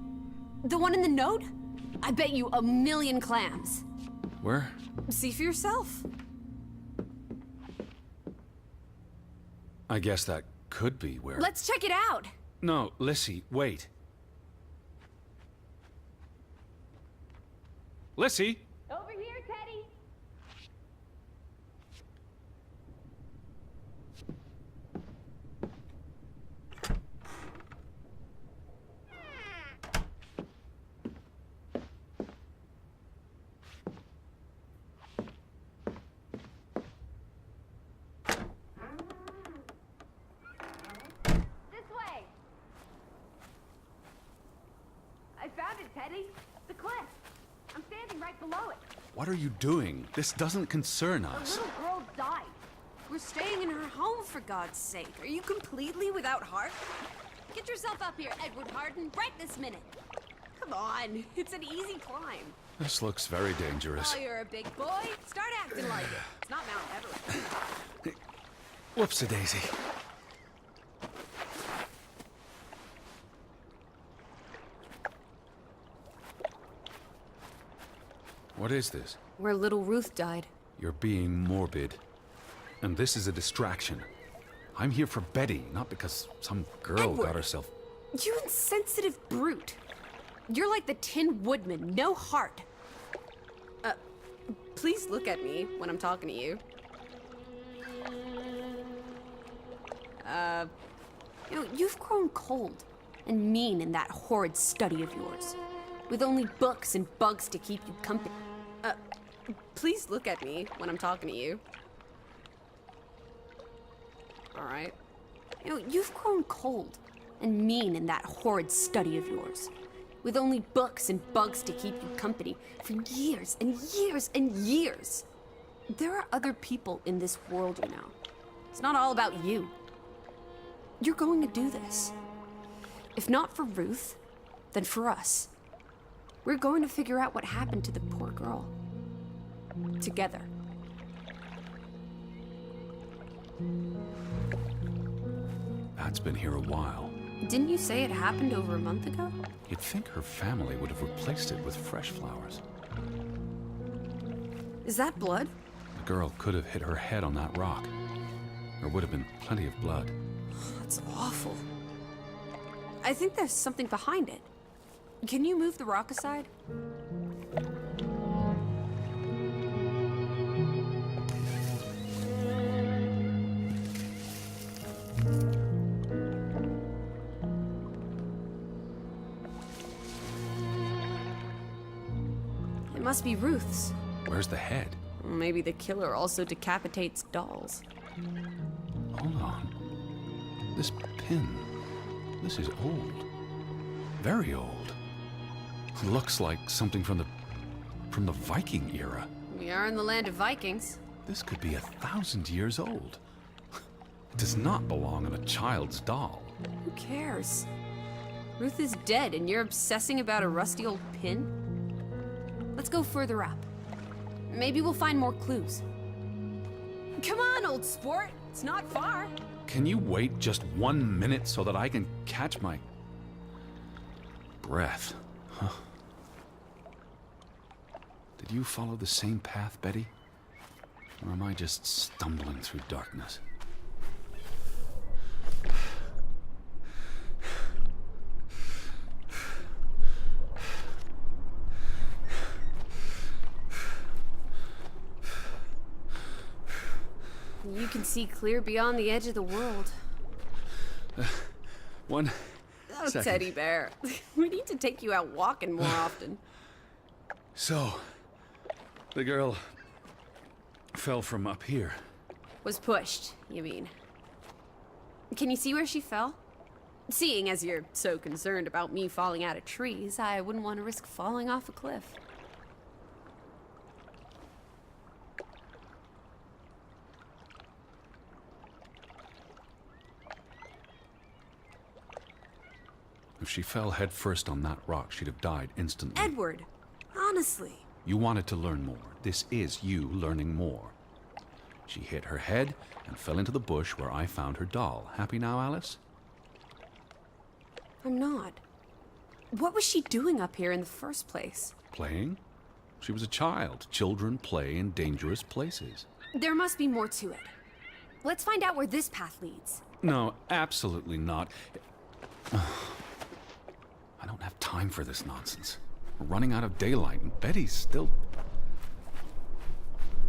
The one in the note? I bet you 1,000,000 clams. Where? See for yourself. I guess that could be where... Let's check it out. No, Lissy, wait. Lissy? Over here, Teddy. This way. I found it, Teddy. The cliff. I'm standing right below it. What are you doing? This doesn't concern The us. little girl died. We're staying in her home, for God's sake. Are you completely without heart? Get yourself up here, Edward Harden, right this minute. Come on. It's an easy climb. This looks very dangerous. Oh, you're a big boy. Start acting like it. It's not Mount Everest. Whoops-a-daisy. What is this? Where little Ruth died. You're being morbid. And this is a distraction. I'm here for Betty, not because some girl Edward. got herself... You insensitive brute. You're like the Tin Woodman, no heart. Please look at me when I'm talking to you. You know, you've grown cold and mean in that horrid study of yours, with only books and bugs to keep you company. Please look at me when I'm talking to you. All right. You know, you've grown cold and mean in that horrid study of yours, with only books and bugs to keep you company for years and years and years. There are other people in this world, you know. It's not all about you. You're going to do this. If not for Ruth, then for us. We're going to figure out what happened to the poor girl. Together. That's been here a while. Didn't you say it happened over a month ago? You'd think her family would have replaced it with fresh flowers. Is that blood? The girl could have hit her head on that rock. There would have been plenty of blood. That's awful. I think there's something behind it. Can you move the rock aside? It must be Ruth's. Where's the head? Maybe the killer also decapitates dolls. Hold on. This pin. This is old. Very old. Looks like something from the Viking era. We are in the land of Vikings. This could be 1,000 years old. It does not belong on a child's doll. Who cares? Ruth is dead and you're obsessing about a rusty old pin? Let's go further up. Maybe we'll find more clues. Come on, old sport. It's not far. Can you wait just 1 minute so that I can catch my breath? Huh. Did you follow the same path, Betty? Or am I just stumbling through darkness? You can see clear beyond the edge of the world. One Oh, second. Teddy bear. We need to take you out walking more often. So, the girl fell from up here. Was pushed, you mean? Can you see where she fell? Seeing as you're so concerned about me falling out of trees, I wouldn't want to risk falling off a cliff. If she fell headfirst on that rock, she'd have died instantly. Edward, honestly. You wanted to learn more. This is you learning more. She hit her head and fell into the bush where I found her doll. Happy now, Alice? I'm not. What was she doing up here in the first place? Playing? She was a child. Children play in dangerous places. There must be more to it. Let's find out where this path leads. No, absolutely not. I don't have time for this nonsense. We're running out of daylight, and Betty's still...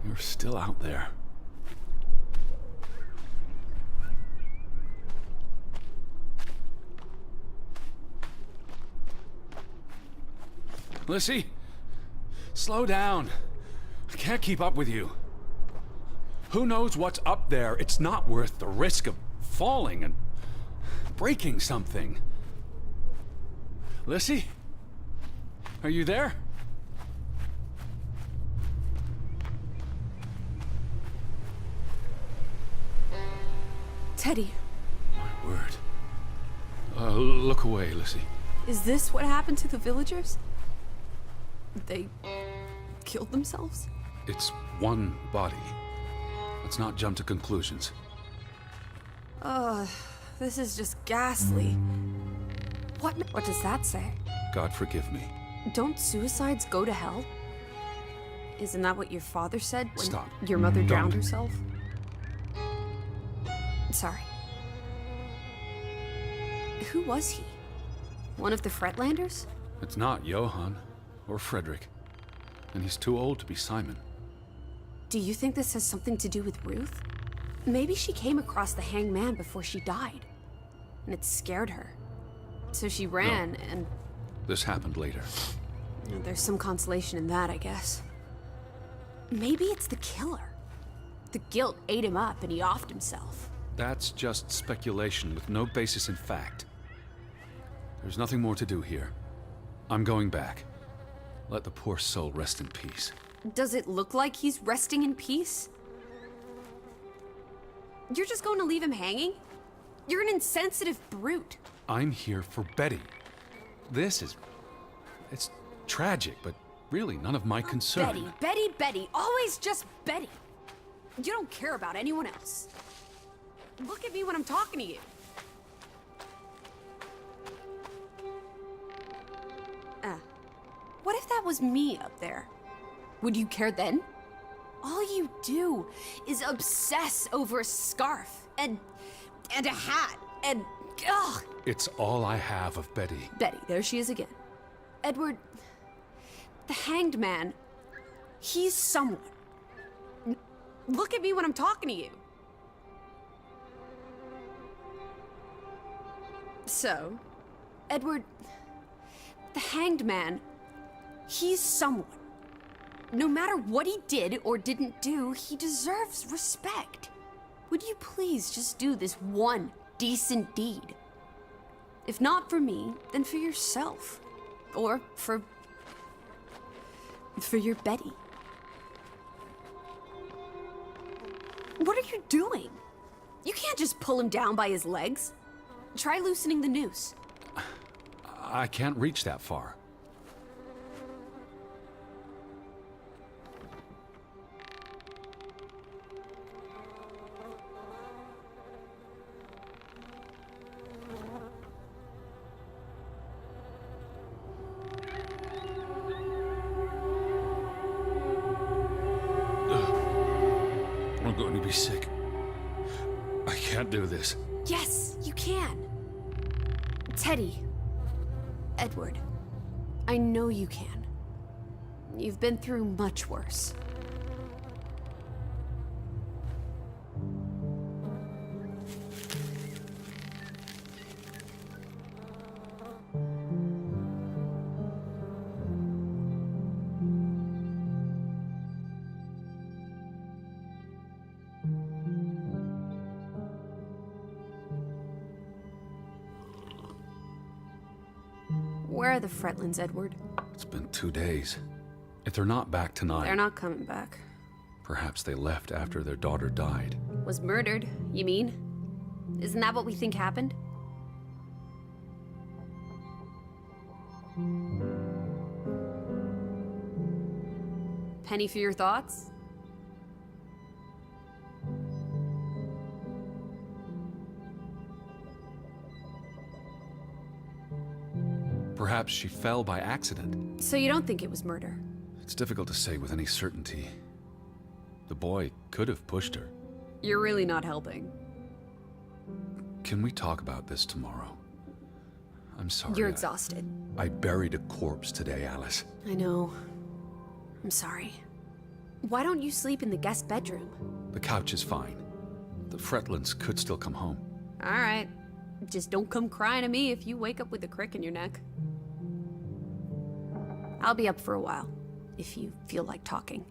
You're still out there. Lissy, slow down. I can't keep up with you. Who knows what's up there? It's not worth the risk of falling and breaking something. Lissy? Are you there? Teddy, My word. Look away, Lissy. is this what happened to the villagers? They killed themselves? It's one body. Let's not jump to conclusions. Ugh, this is just ghastly. What does that say? God forgive me. Don't suicides go to hell? Isn't that what your father said when Stop. your mother drowned Don't. herself? Sorry. Who was he? One of the Fretlanders? It's not Johann or Frederick. And he's too old to be Simon. Do you think this has something to do with Ruth? Maybe she came across the hanged man before she died. and it scared her. So she ran, and This happened later. there's some consolation in that, I guess. Maybe it's the killer. The guilt ate him up, and he offed himself. That's just speculation with no basis in fact. There's nothing more to do here. I'm going back. Let the poor soul rest in peace. Does it look like he's resting in peace? You're just going to leave him hanging? You're an insensitive brute. I'm here for Betty. It's tragic, but really none of my concern. Betty, Betty, Betty. Always just Betty. You don't care about anyone else. Look at me when I'm talking to you. What if that was me up there? Would you care then? All you do is obsess over a scarf and a hat and ugh. It's all I have of Betty. Betty, there she is again. Edward, the hanged man, he's someone. Look at me when I'm talking to you. So, Edward, the hanged man, he's someone. No matter what he did or didn't do, he deserves respect. Would you please just do this one decent deed? If not for me, then for yourself. Or for your Betty. What are you doing? You can't just pull him down by his legs. Try loosening the noose. I can't reach that far. I'm going to be sick. I can't do this. Yes, you can. Teddy. Edward. I know you can. You've been through much worse. Where are the Fretlins, Edward? It's been 2 days. If they're not back tonight... They're not coming back. Perhaps they left after their daughter died. Was murdered, you mean? Isn't that what we think happened? Penny for your thoughts? Perhaps she fell by accident. So you don't think it was murder? It's difficult to say with any certainty. The boy could have pushed her. You're really not helping. Can we talk about this tomorrow? I'm sorry. You're exhausted. I buried a corpse today, Alice. I know. I'm sorry. Why don't you sleep in the guest bedroom? The couch is fine. The Fretlins could still come home. All right. Just don't come crying to me if you wake up with a crick in your neck. I'll be up for a while, if you feel like talking.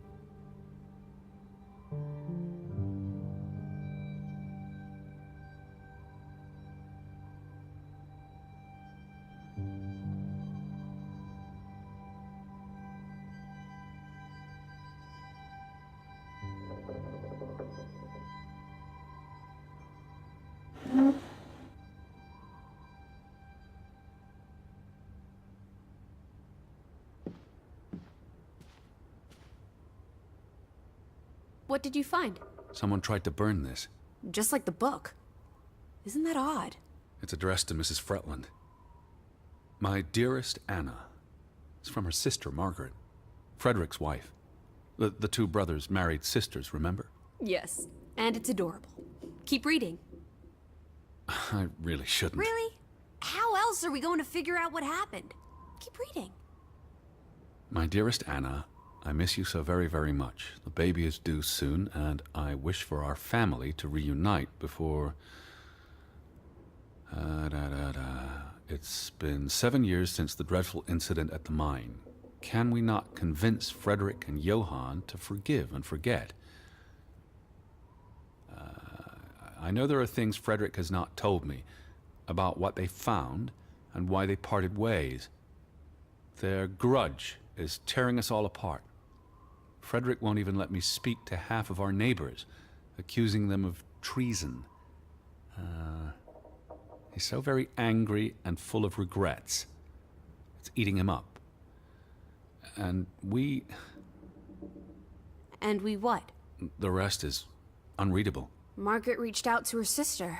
What did you find? Someone tried to burn this. Just like the book. Isn't that odd? It's addressed to Mrs. Fretland. My dearest Anna. It's from her sister, Margaret. Frederick's wife. The two brothers married sisters, remember? Yes, and it's adorable. Keep reading. I really shouldn't. Really? How else are we going to figure out what happened? Keep reading. My dearest Anna, I miss you so very, very much. The baby is due soon, and I wish for our family to reunite before... It's been 7 years since the dreadful incident at the mine. Can we not convince Hfric and Johann to forgive and forget? I know there are things Hfric has not told me about what they found and why they parted ways. Their grudge is tearing us all apart. Hfric won't even let me speak to half of our neighbors, accusing them of treason. He's so very angry and full of regrets. It's eating him up. And we... And we what? The rest is unreadable. Margaret reached out to her sister,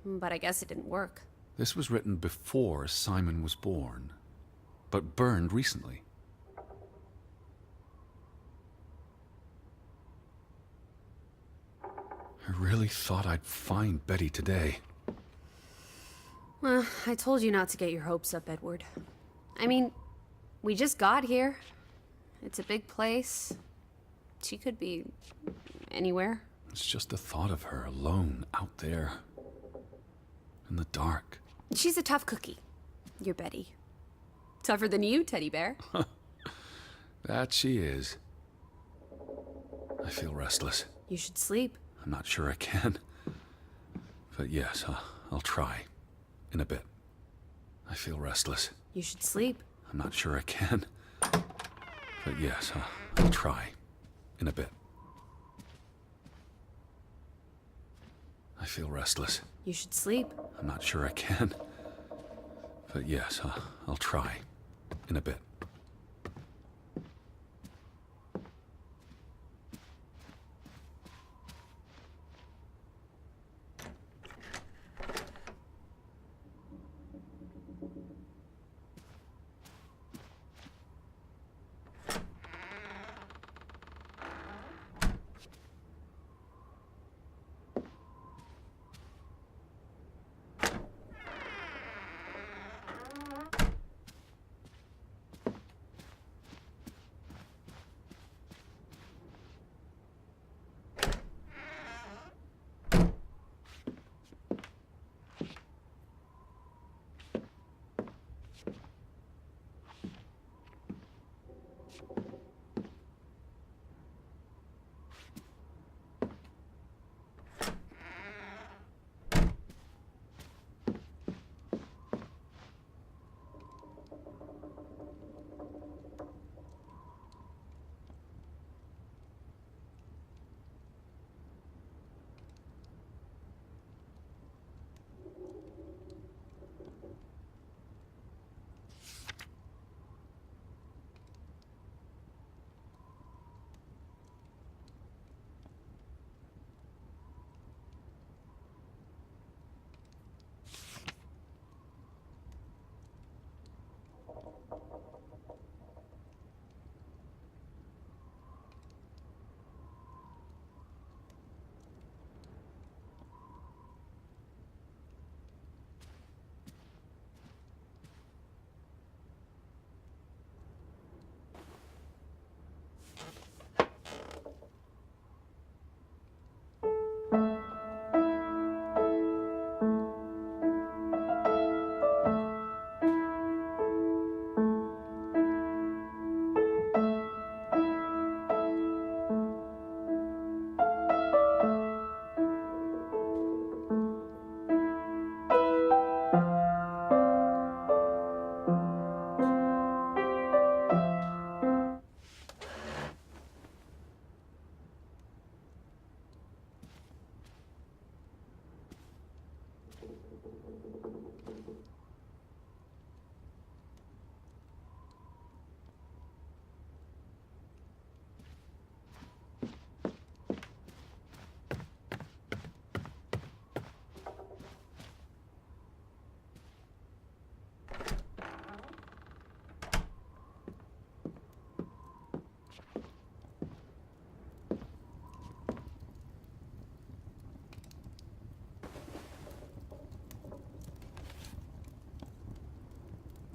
but I guess it didn't work. This was written before Simon was born, but burned recently. I really thought I'd find Betty today. Well, I told you not to get your hopes up, Edward. I mean, we just got here. It's a big place. She could be anywhere. It's just the thought of her alone out there in the dark. She's a tough cookie, your Betty. Tougher than you, teddy bear. That she is. I feel restless. You should sleep. I'm not sure I can. But yes, I'll try. In a bit. I feel restless. You should sleep. I'm not sure I can. But yes, I'll try. In a bit. I feel restless. You should sleep. I'm not sure I can. But yes, I'll try. In a bit.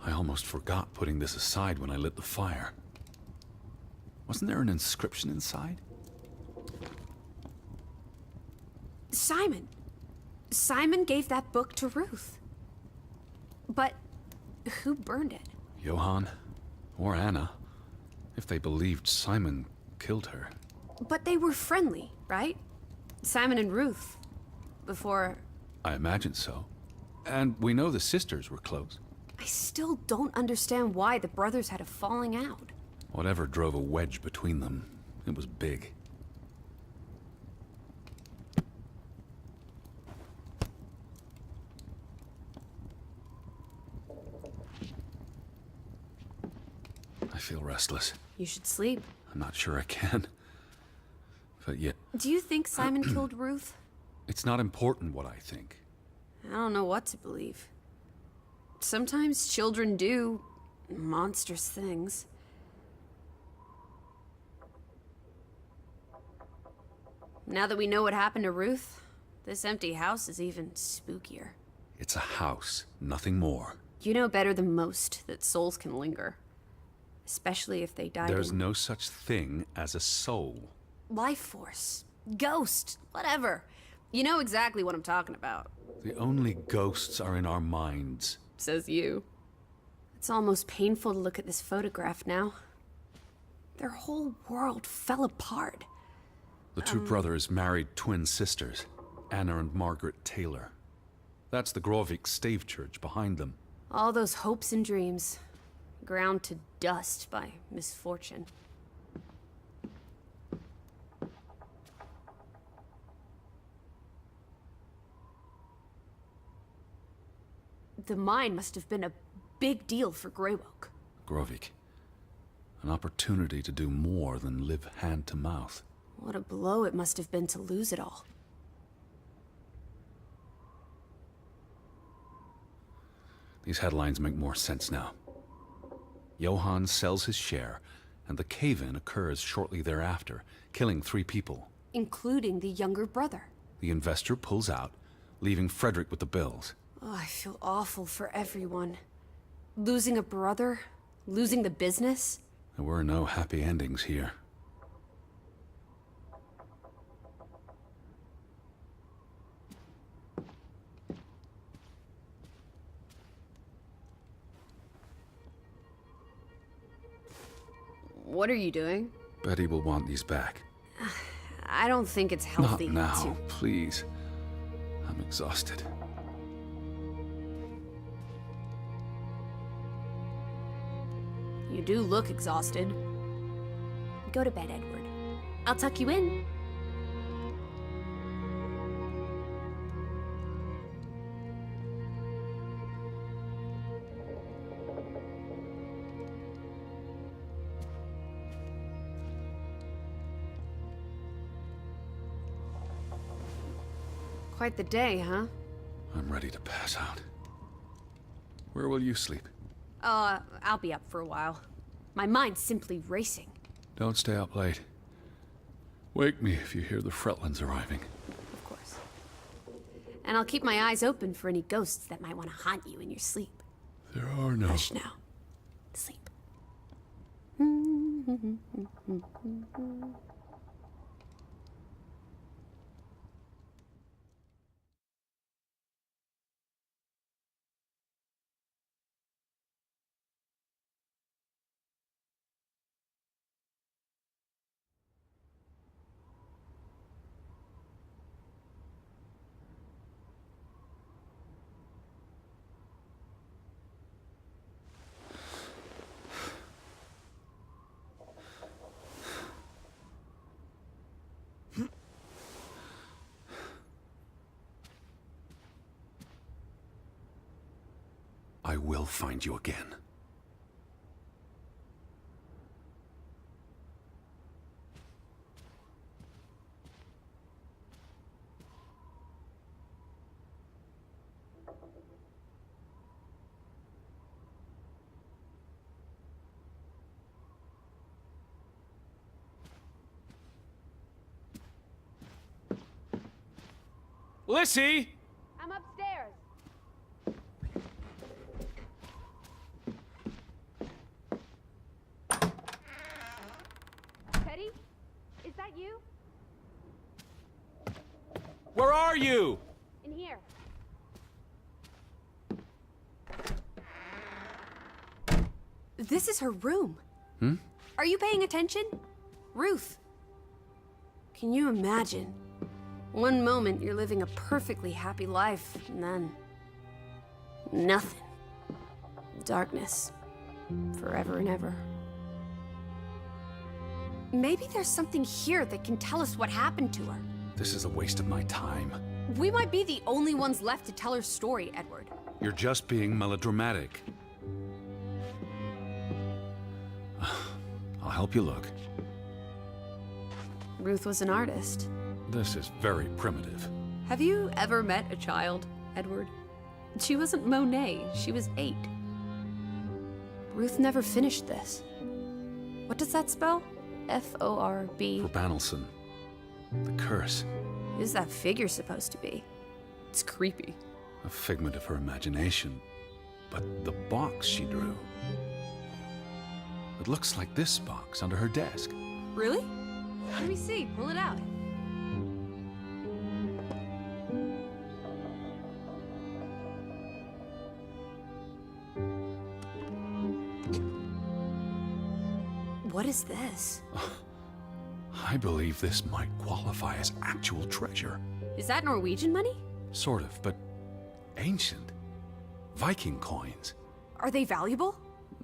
I almost forgot putting this aside when I lit the fire. Wasn't there an inscription inside? Simon, Simon gave that book to Ruth. But who burned it? Johann? Or Anna? If they believed Simon killed her. But they were friendly, right? Simon and Ruth. Before... I imagine so. And we know the sisters were close. I still don't understand why the brothers had a falling out. Whatever drove a wedge between them, it was big. I feel restless. You should sleep. I'm not sure I can. But yet... Do you think Simon killed Ruth? It's not important what I think. I don't know what to believe. Sometimes children do monstrous things. Now that we know what happened to Ruth, this empty house is even spookier. It's a house, nothing more. You know better than most that souls can linger. Especially if they died There's in... no such thing as a soul. Life force. Ghost. Whatever. You know exactly what I'm talking about. The only ghosts are in our minds. Says you. It's almost painful to look at this photograph now. Their whole world fell apart. The two brothers married twin sisters, Anna and Margaret Taylor. That's the Grovik stave church behind them. All those hopes and dreams, ground to dust by misfortune. The mine must have been a big deal for Greywoke. Grovik. An opportunity to do more than live hand to mouth. What a blow it must have been to lose it all. These headlines make more sense now. Johann sells his share, and the cave-in occurs shortly thereafter, killing 3 people. Including the younger brother. The investor pulls out, leaving Hfric with the bills. Oh, I feel awful for everyone. Losing a brother, losing the business. There were no happy endings here. What are you doing? Betty will want these back. I don't think it's healthy Not now, to... please. I'm exhausted. You do look exhausted. Go to bed, Edward. I'll tuck you in. Quite the day, huh? I'm ready to pass out. Where will you sleep? I'll be up for a while. My mind's simply racing. Don't stay up late. Wake me if you hear the Fretlins arriving. Of course. And I'll keep my eyes open for any ghosts that might want to haunt you in your sleep. There are no... Hush now. Sleep. I will find you again. Lissy! I'm upstairs. Teddy? Is that you? Where are you? In here. This is her room. Hmm? Are you paying attention? Ruth. Can you imagine? One moment you're living a perfectly happy life, and then... nothing. Darkness. Forever and ever. Maybe there's something here that can tell us what happened to her. This is a waste of my time. We might be the only ones left to tell her story, Edward. You're just being melodramatic. I'll help you look. Ruth was an artist. This is very primitive. Have you ever met a child, Edward? She wasn't Monet, she was 8. Ruth never finished this. What does that spell? F-O-R-B. Forbanelson. The curse. Who's that figure supposed to be? It's creepy. A figment of her imagination. But the box she drew... it looks like this box under her desk. Really? Let me see, pull it out. What is this? I believe this might qualify as actual treasure. Is that Norwegian money? Sort of, but ancient. Viking coins. Are they valuable?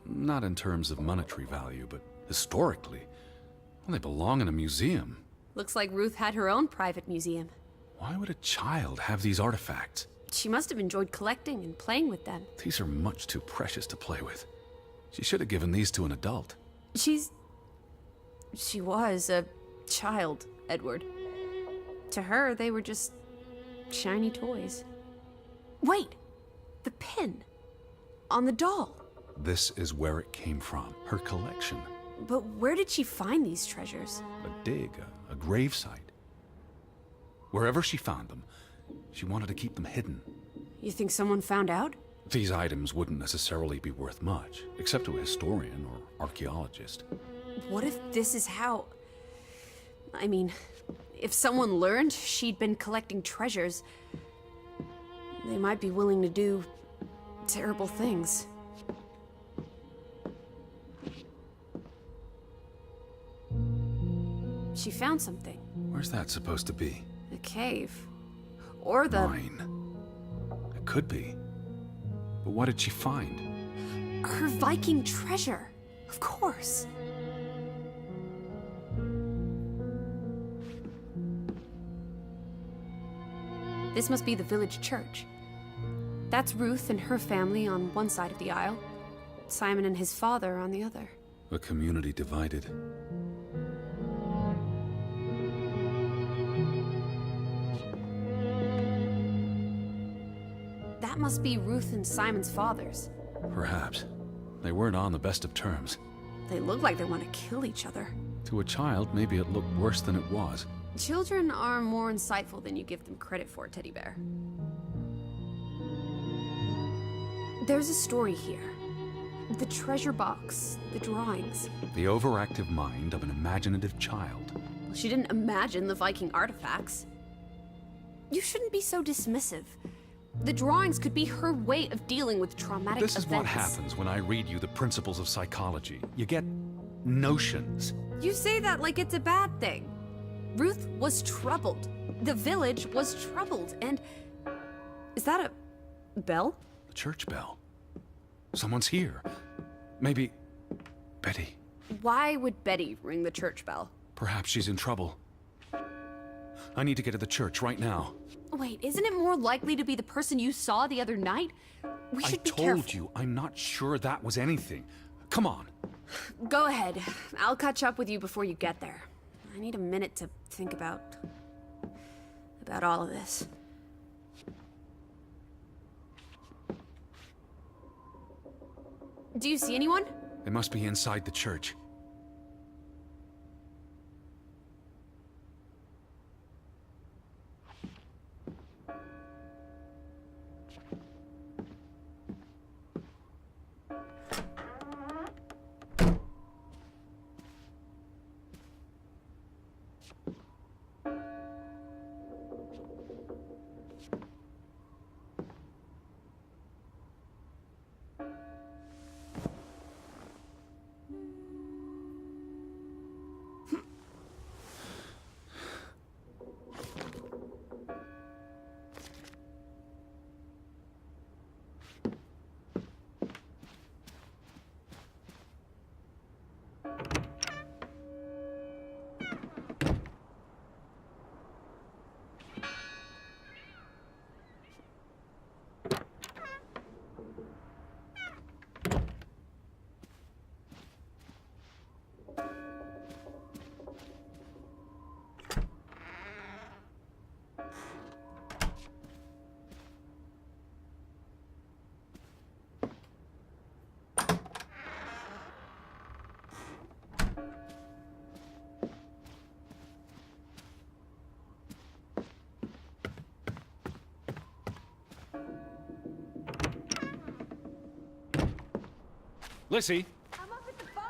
Not in terms of monetary value, but historically. Well, they belong in a museum. Looks like Ruth had her own private museum. Why would a child have these artifacts? She must have enjoyed collecting and playing with them. These are much too precious to play with. She should have given these to an adult. She was a child, Edward. To her, they were just shiny toys. Wait! The pin. On the doll. This is where it came from, her collection. But where did she find these treasures? A dig, a gravesite. Wherever she found them, she wanted to keep them hidden. You think someone found out? These items wouldn't necessarily be worth much, except to a historian or archaeologist. What if this is how... I mean, if someone learned she'd been collecting treasures, they might be willing to do terrible things. She found something. Where's that supposed to be? A cave. Or the... Mine. It could be. But what did she find? Her Viking treasure. Of course. This must be the village church. That's Ruth and her family on one side of the aisle. Simon and his father on the other. A community divided. That must be Ruth and Simon's fathers. Perhaps. They weren't on the best of terms. They look like they want to kill each other. To a child, maybe it looked worse than it was. Children are more insightful than you give them credit for, Teddy Bear. There's a story here. The treasure box, the drawings. The overactive mind of an imaginative child. She didn't imagine the Viking artifacts. You shouldn't be so dismissive. The drawings could be her way of dealing with traumatic events. This is what happens when I read you the principles of psychology. You get notions. You say that like it's a bad thing. Ruth was troubled. The village was troubled, and... Is that a bell? The church bell. Someone's here. Maybe... Betty. Why would Betty ring the church bell? Perhaps she's in trouble. I need to get to the church right now. Wait, isn't it more likely to be the person you saw the other night? We should be careful. I told you, I'm not sure that was anything. Come on. Go ahead. I'll catch up with you before you get there. I need a minute to think about all of this. Do you see anyone? They must be inside the church. Lissy! I'm up at the farm.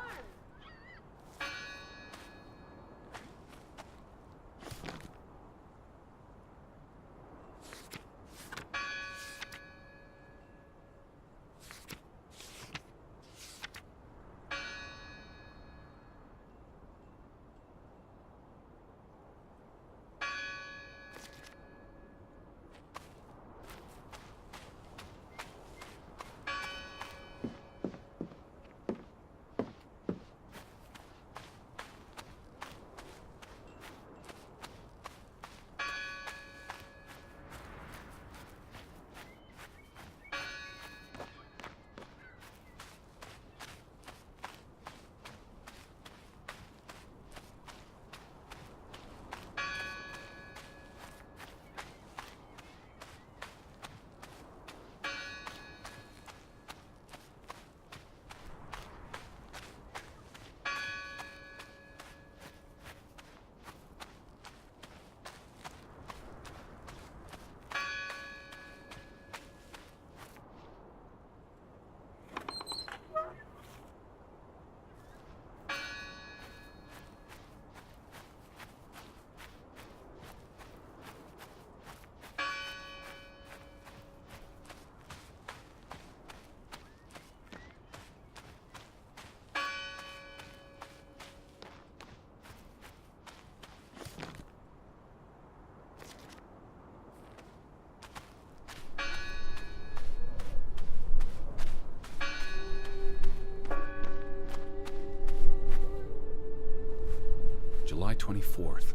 July 24th.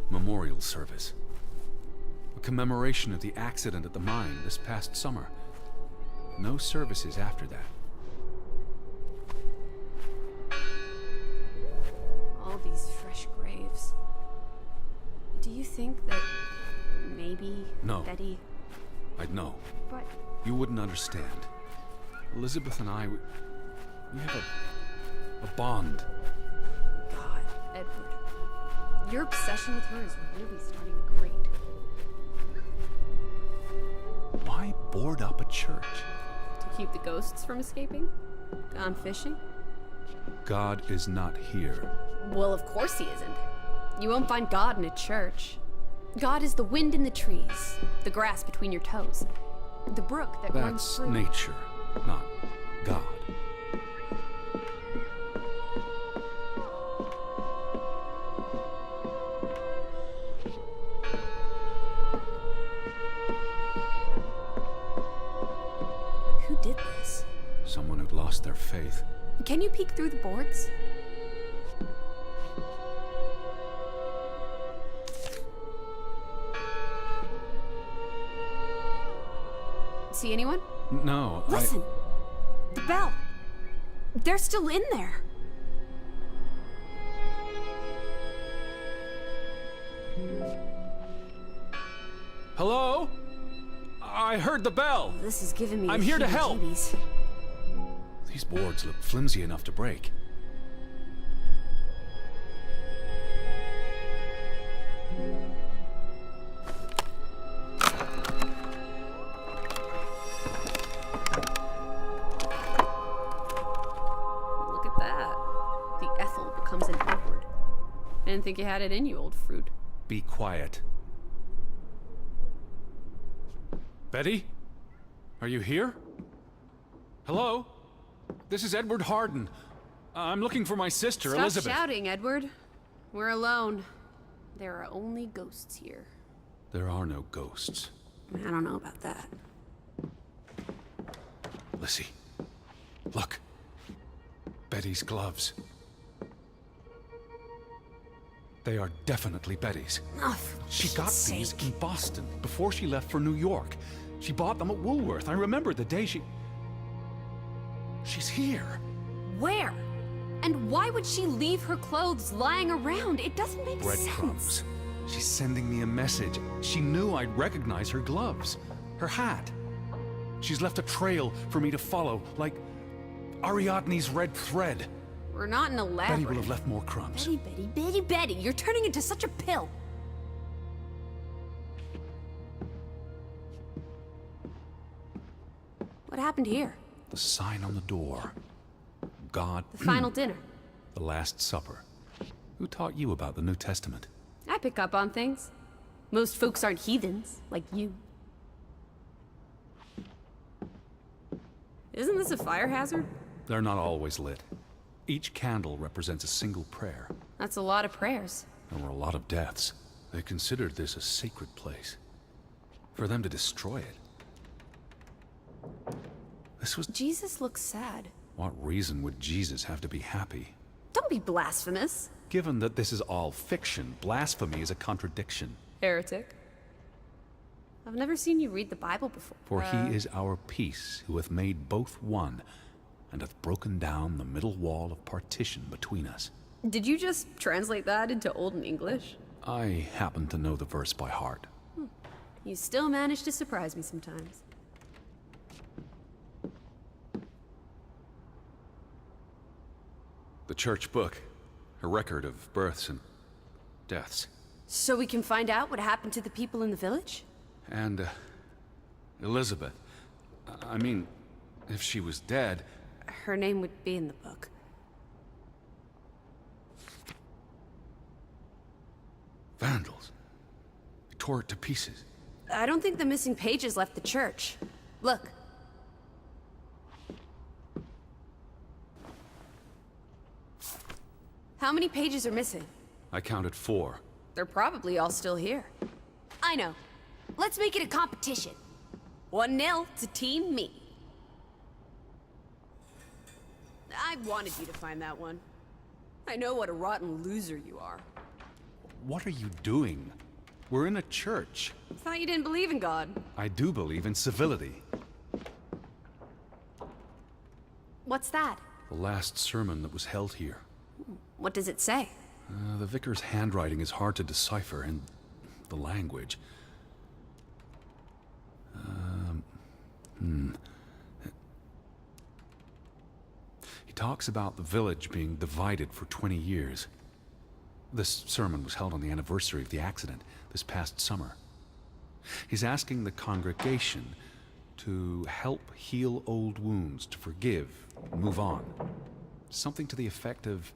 Memorial service. A commemoration of the accident at the mine this past summer. No services after that. All these fresh graves. Do you think that maybe No. Betty... I'd know. But You wouldn't understand. Elizabeth and I, we have a bond. God, Edward. Your obsession with her is really starting to grate. Why board up a church? To keep the ghosts from escaping? Gone fishing? God is not here. Well, of course he isn't. You won't find God in a church. God is the wind in the trees, the grass between your toes, the brook that runs That's through... nature, not God. Who did this? Someone who'd lost their faith. Can you peek through the boards? See anyone? No, Listen! The bell! They're still in there! Hello? I heard the bell! This is giving me I'm the here to help. heebie-jeebies. These boards look flimsy enough to break. Look at that. The Ethel becomes an Edward. I didn't think you had it in you, old fruit. Be quiet. Betty? Are you here? Hello? This is Edward Harden. I'm looking for my sister, Stop Elizabeth. shouting, Edward. We're alone. There are only ghosts here. There are no ghosts. I don't know about that. Lissy, look. Betty's gloves. They are definitely Betty's. Oh, for She got Pete's these sake. in Boston before she left for New York. She bought them at Woolworth. I remember the day she... She's here. Where? And why would she leave her clothes lying around? It doesn't make Breadcrumbs. sense. She's sending me a message. She knew I'd recognize her gloves, her hat. She's left a trail for me to follow, like Ariadne's red thread. We're not in a Betty labyrinth. will have left more crumbs. Betty, you're turning into such a pill. What happened here? The sign on the door. God... The final dinner. The Last Supper. Who taught you about the New Testament? I pick up on things. Most folks aren't heathens, like you. Isn't this a fire hazard? They're not always lit. Each candle represents a single prayer. That's a lot of prayers. There were a lot of deaths. They considered this a sacred place. For them to destroy it. This was... Jesus looks sad. What reason would Jesus have to be happy? Don't be blasphemous. Given that this is all fiction, blasphemy is a contradiction. Heretic. I've never seen you read the Bible before. For he is our peace, who hath made both one, and hath broken down the middle wall of partition between us. Did you just translate that into Olden English? I happen to know the verse by heart. You still manage to surprise me sometimes. The church book, a record of births and deaths. So we can find out what happened to the people in the village? And, Elizabeth. I mean, if she was dead... Her name would be in the book. Vandals. They tore it to pieces. I don't think the missing pages left the church. Look. How many pages are missing? I counted 4. They're probably all still here. I know. Let's make it a competition. 1-0 to Team Me. I wanted you to find that one. I know what a rotten loser you are. What are you doing? We're in a church. Thought you didn't believe in God. I do believe in civility. What's that? The last sermon that was held here. What does it say? The vicar's handwriting is hard to decipher, and the language. He talks about the village being divided for 20 years. This sermon was held on the anniversary of the accident this past summer. He's asking the congregation to help heal old wounds, to forgive, move on. Something to the effect of,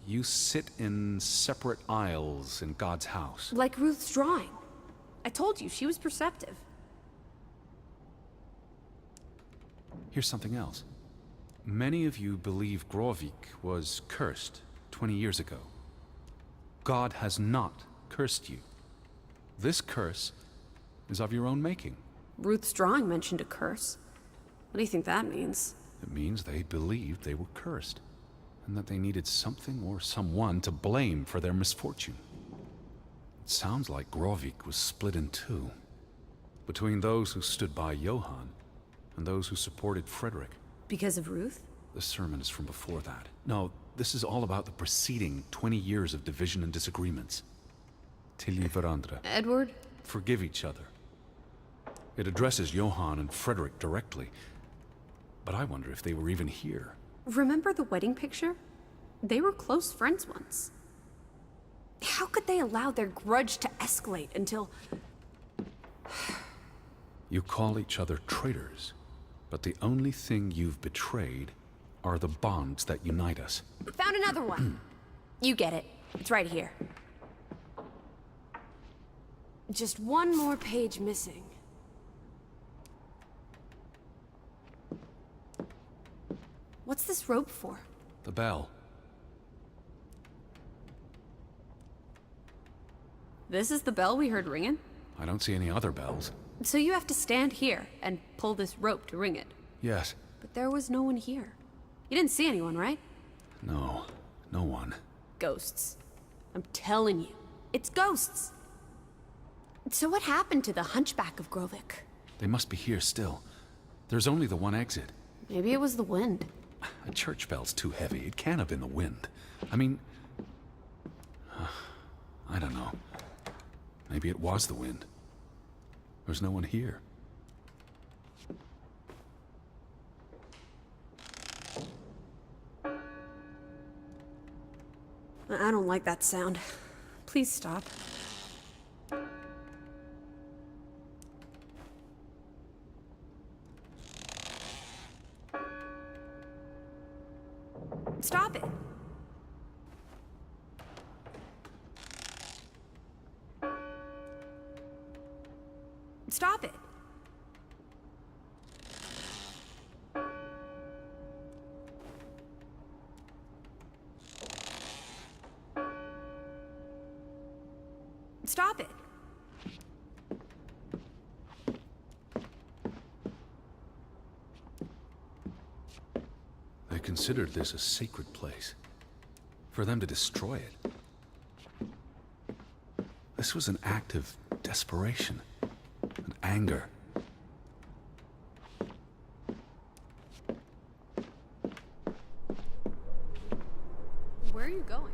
you sit in separate aisles in God's house. Like Ruth's drawing. I told you, she was perceptive. Here's something else. Many of you believe Grovik was cursed 20 years ago. God has not cursed you. This curse is of your own making. Ruth's drawing mentioned a curse. What do you think that means? It means they believed they were cursed, and that they needed something or someone to blame for their misfortune. It sounds like Grovik was split in two, between those who stood by Johann and those who supported Hfric. Because of Ruth? The sermon is from before that. No, this is all about the preceding 20 years of division and disagreements. Tilly varandra. Edward? Forgive each other. It addresses Johann and Hfric directly, but I wonder if they were even here. Remember the wedding picture? They were close friends once. How could they allow their grudge to escalate until... You call each other traitors, but the only thing you've betrayed are the bonds that unite us. Found another one. You get it. It's right here. Just one more page missing. What's this rope for? The bell. This is the bell we heard ringing? I don't see any other bells. So you have to stand here and pull this rope to ring it. Yes. But there was no one here. You didn't see anyone, right? No. No one. Ghosts. I'm telling you. It's ghosts. So what happened to the hunchback of Grovik? They must be here still. There's only the one exit. Maybe it was the wind. A church bell's too heavy. It can't have been the wind. I mean... I don't know. Maybe it was the wind. There's no one here. I don't like that sound. Please stop. Stop it. Stop it. Stop it. They considered this a sacred place. For them to destroy it. This was an act of desperation and anger. Where are you going?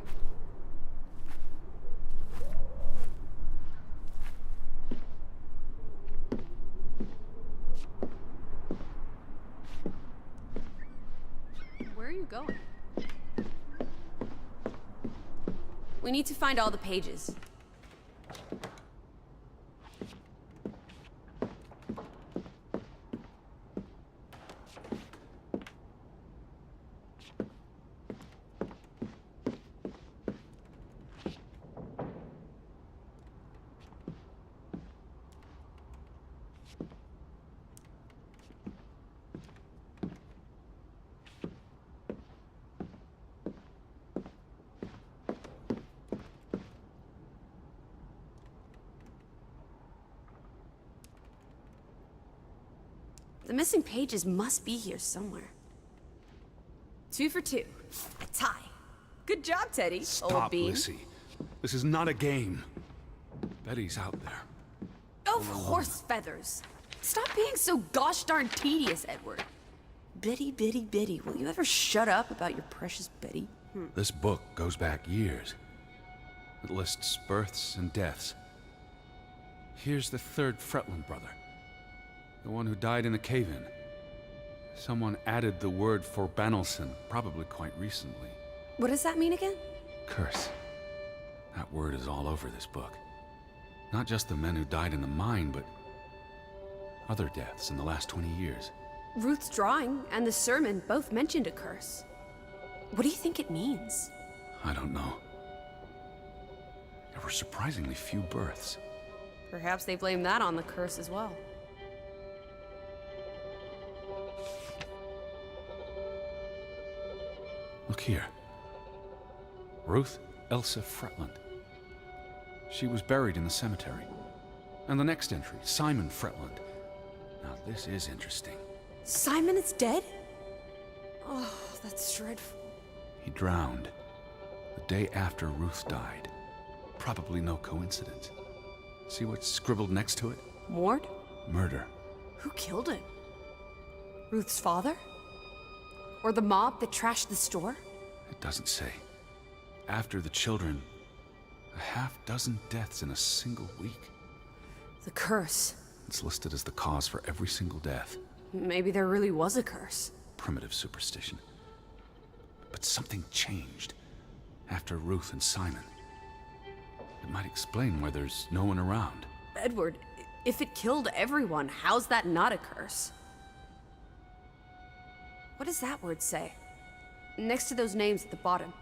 Where are you going? We need to find all the pages. The missing pages must be here somewhere. 2 for 2. A tie. Good job, Teddy. Old Stop, bean. Lissy. This is not a game. Betty's out there. Of horse feathers. Stop being so gosh darn tedious, Edward. Betty, Betty, Betty. Will you ever shut up about your precious Betty? This book goes back years. It lists births and deaths. Here's the 3rd Fretland brother. The one who died in the cave-in. Someone added the word for Banelson, probably quite recently. What does that mean again? Curse. That word is all over this book. Not just the men who died in the mine, but other deaths in the last 20 years. Ruth's drawing and the sermon both mentioned a curse. What do you think it means? I don't know. There were surprisingly few births. Perhaps they blame that on the curse as well. Look here. Ruth Elsa Fretland. She was buried in the cemetery. And the next entry, Simon Fretland. Now this is interesting. Simon is dead? Oh, that's dreadful. He drowned the day after Ruth died. Probably no coincidence. See what's scribbled next to it? Mord? Murder. Who killed him? Ruth's father? Or the mob that trashed the store? It doesn't say. After the children, a half-dozen deaths in a single week. The curse. It's listed as the cause for every single death. Maybe there really was a curse. Primitive superstition. But something changed after Ruth and Simon. It might explain why there's no one around. Edward, if it killed everyone, how's that not a curse? What does that word say? Next to those names at the bottom.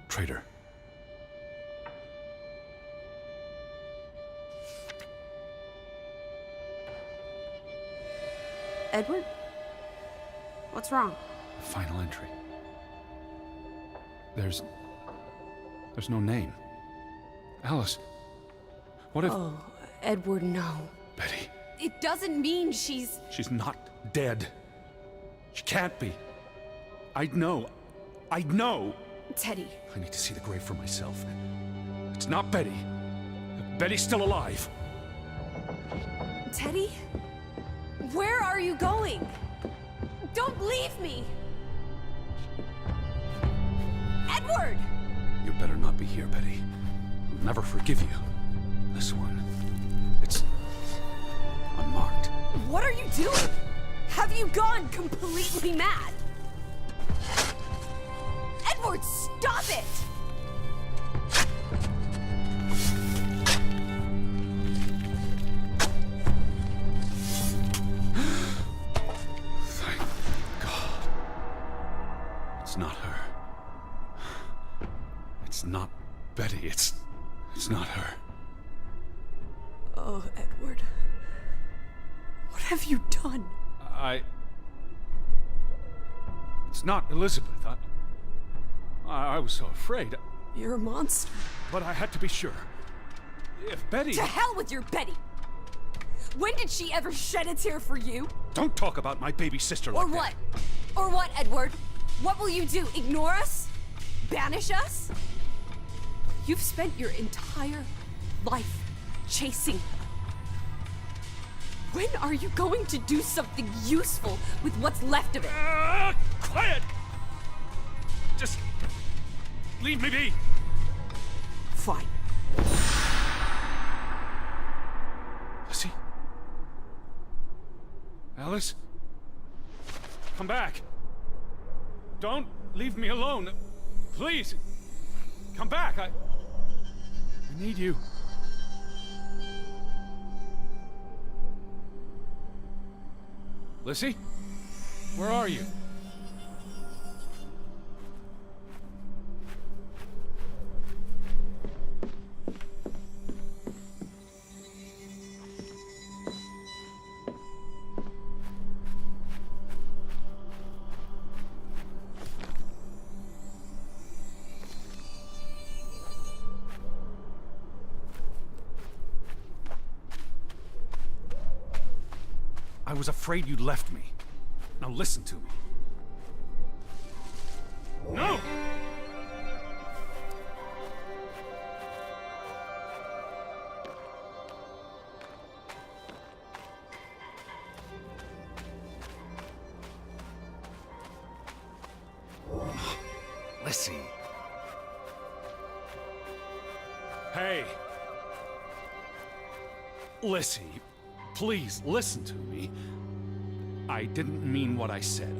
Traitor. Edward? What's wrong? Final entry. There's no name. Alice, what if... Oh, Edward, no. Betty, It doesn't mean she's... she's not dead. She can't be. I'd know. I'd know. Teddy. I need to see the grave for myself. It's not Betty. Betty's still alive. Teddy? Where are you going? Don't leave me! Edward! You better not be here, Betty. I'll never forgive you. This one, it's unmarked. What are you doing? Have you gone completely mad? Edward, stop it! It's not her. Oh, Edward. What have you done? It's not Elizabeth. I was so afraid. You're a monster. But I had to be sure. If Betty... To hell with your Betty! When did she ever shed a tear for you? Don't talk about my baby sister like that. Or what? Or what, Edward? What will you do? Ignore us? Banish us? You've spent your entire life chasing her. When are you going to do something useful with what's left of it? Quiet! Just leave me be. Fine. Lizzie? Alice? Come back. Don't leave me alone. Please. Come back. I need you. Lizzie? Where are you? I was afraid you'd left me. Now listen to me. No! Lizzie. Hey. Lizzie. Please, listen to me. I didn't mean what I said.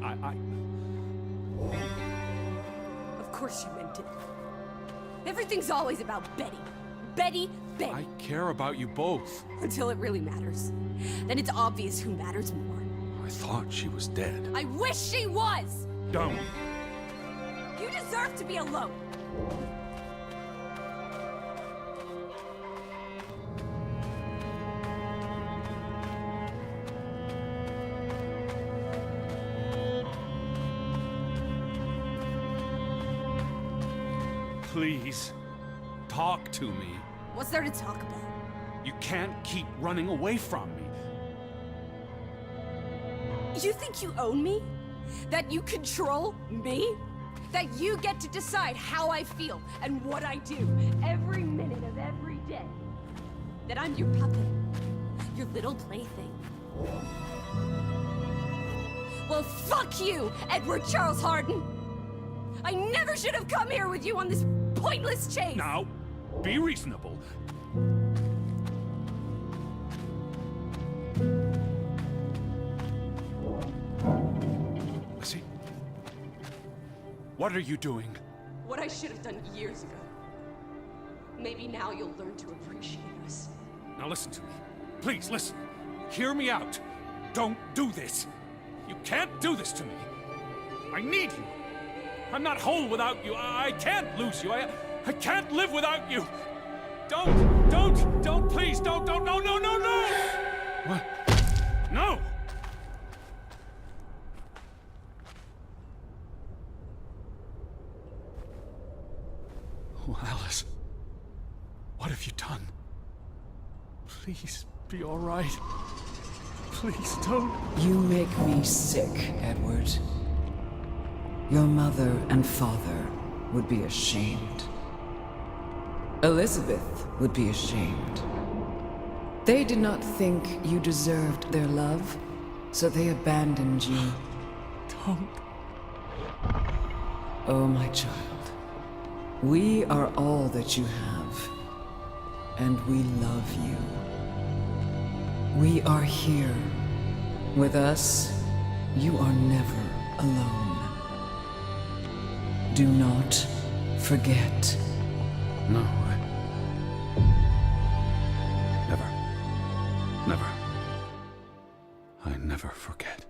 Of course you meant it. Everything's always about Betty. Betty, Betty. I care about you both. Until it really matters. Then it's obvious who matters more. I thought she was dead. I wish she was! Don't. You deserve to be alone. Please, talk to me. What's there to talk about? You can't keep running away from me. You think you own me? That you control me? That you get to decide how I feel and what I do every minute of every day? That I'm your puppet, your little plaything? Well, fuck you, Edward Charles Harden! I never should have come here with you on this pointless chase! Now, be reasonable. Lizzie? What are you doing? What I should have done years ago. Maybe now you'll learn to appreciate us. Now listen to me. Please, listen. Hear me out. Don't do this. You can't do this to me. I need you. I'm not whole without you. I can't lose you. I can't live without you. Don't, please, don't, no. What? No! Oh, Alice. What have you done? Please, be all right. Please, don't. You make me sick, Edward. Your mother and father would be ashamed. Elizabeth would be ashamed. They did not think you deserved their love, so they abandoned you. Don't. Oh, my child. We are all that you have, and we love you. We are here. With us, you are never alone. Do not forget. No, Never. I never forget.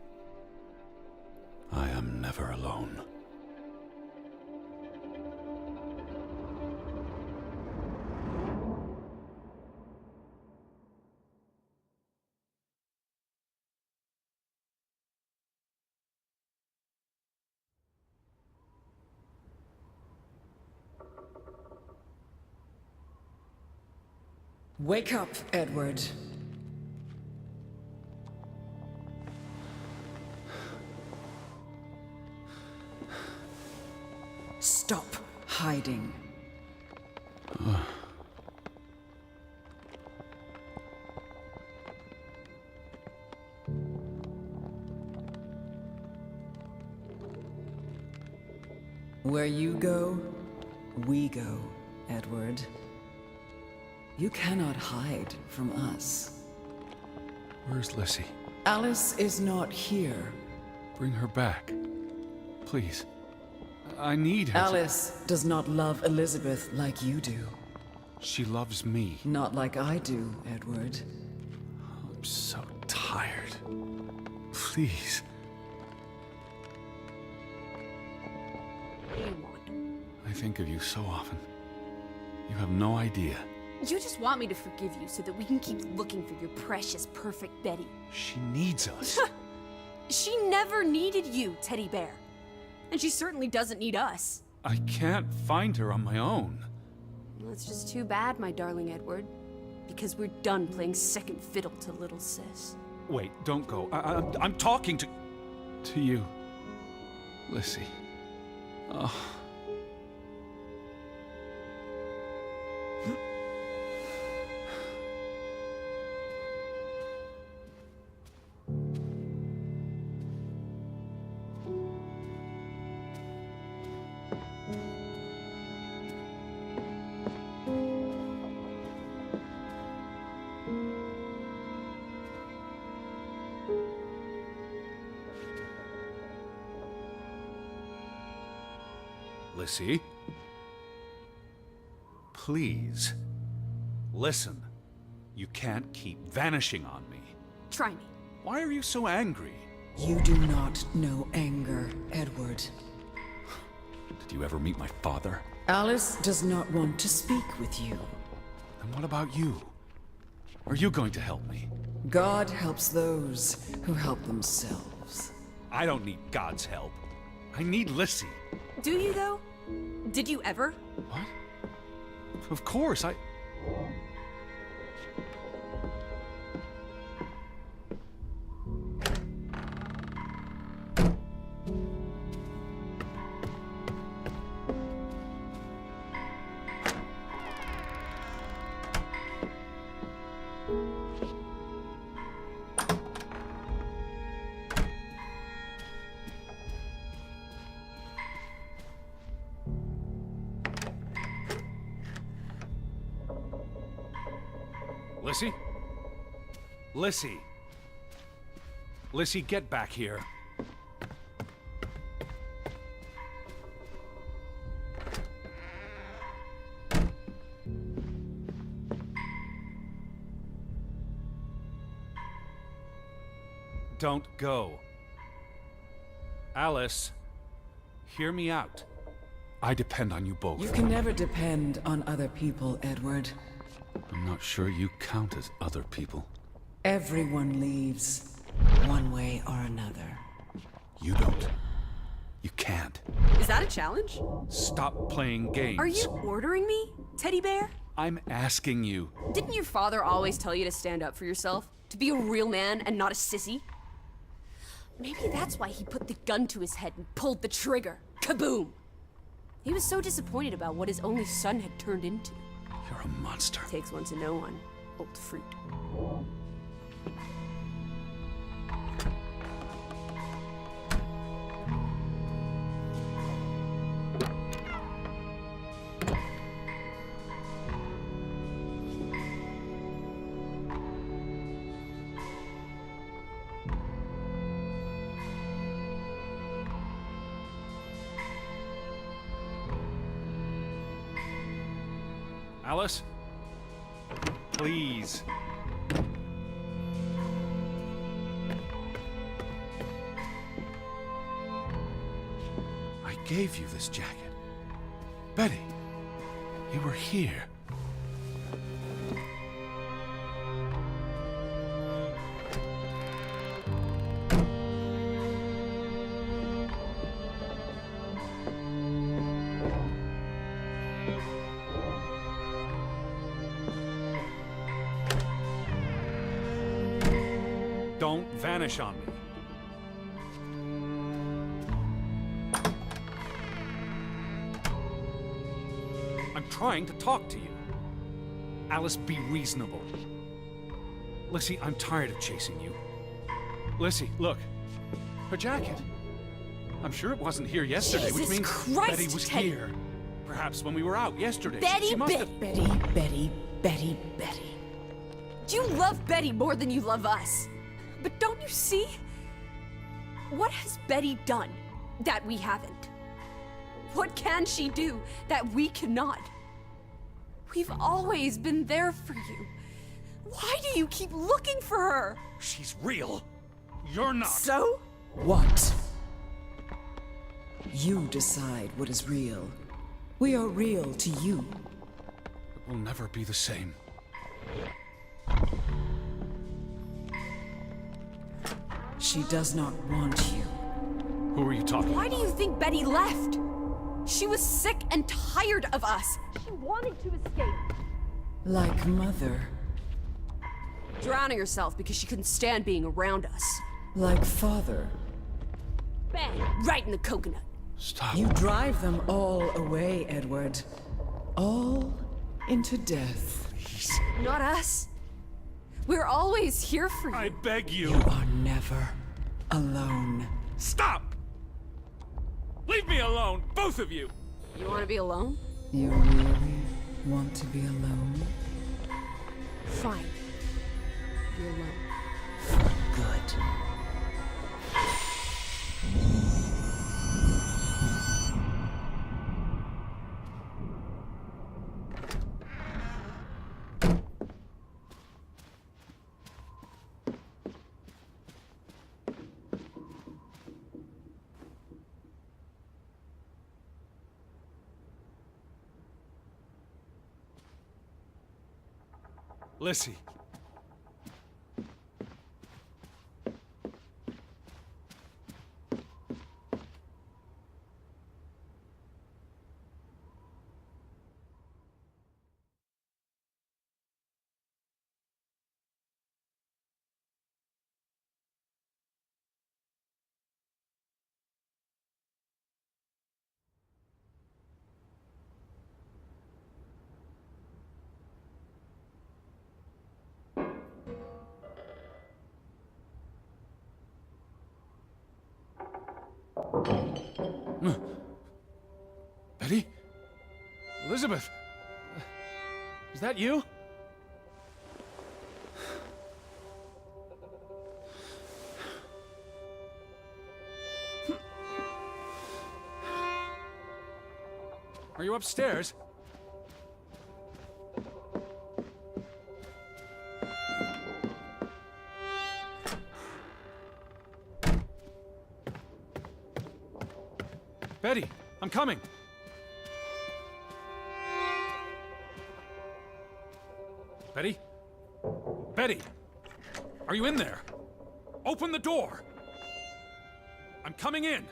I am never alone. Wake up, Edward. Stop hiding. Where you go, we go, Edward. You cannot hide from us. Where's Lissy? Alice is not here. Bring her back. Please. I need her. Alice does not love Elizabeth like you do. She loves me. Not like I do, Edward. I'm so tired. Please. What do you want? I think of you so often. You have no idea. You just want me to forgive you so that we can keep looking for your precious, perfect Betty. She needs us. She never needed you, Teddy Bear. And she certainly doesn't need us. I can't find her on my own. Well, it's just too bad, my darling Edward. Because we're done playing second fiddle to little sis. Wait, don't go. I'm talking to you, Lissy. Oh. Lissy? Please. Listen. You can't keep vanishing on me. Try me. Why are you so angry? You do not know anger, Edward. Did you ever meet my father? Alice does not want to speak with you. And what about you? Are you going to help me? God helps those who help themselves. I don't need God's help. I need Lissy. Do you, though? Did you ever? What? Of course, Lissy? Lissy! Lissy, get back here. Don't go. Alice, hear me out. I depend on you both. You can never depend on other people, Edward. I'm not sure you count as other people. Everyone leaves, one way or another. You don't. You can't. Is that a challenge? Stop playing games. Are you ordering me, Teddy Bear? I'm asking you. Didn't your father always tell you to stand up for yourself? To be a real man and not a sissy? Maybe that's why he put the gun to his head and pulled the trigger. Kaboom! He was so disappointed about what his only son had turned into. You're a monster. Takes one to know one. Old fruit. Alice? Please. I gave you this jacket. Betty, you were here. don't vanish on me. I'm trying to talk to you. Alice, be reasonable. Lissy, I'm tired of chasing you. Lissy, look. Her jacket. I'm sure it wasn't here yesterday, which means Christ, Betty was Teddy. here. Perhaps when we were out yesterday. Betty, She must have... Betty. You love Betty more than you love us. But don't you see? What has Betty done that we haven't? What can she do that we cannot? We've always been there for you. Why do you keep looking for her? She's real. You're not. So? What? You decide what is real. We are real to you. It will never be the same. She does not want you. Who are you talking Why do about? you think Betty left? She was sick and tired of us. She wanted to escape. Like Mother. Drowning herself because she couldn't stand being around us. Like Father. Bang! Right in the coconut. Stop. You drive them all away, Edward. All into death. Please. Not us. We're always here for you. I beg you. You are never alone. Stop! Leave me alone, both of you! You want to be alone? You really want to be alone? Fine. You're alone. Good. Lissy. Betty? Elizabeth? Is that you? Are you upstairs? Betty, I'm coming. Betty? Betty! Are you in there? Open the door! I'm coming in!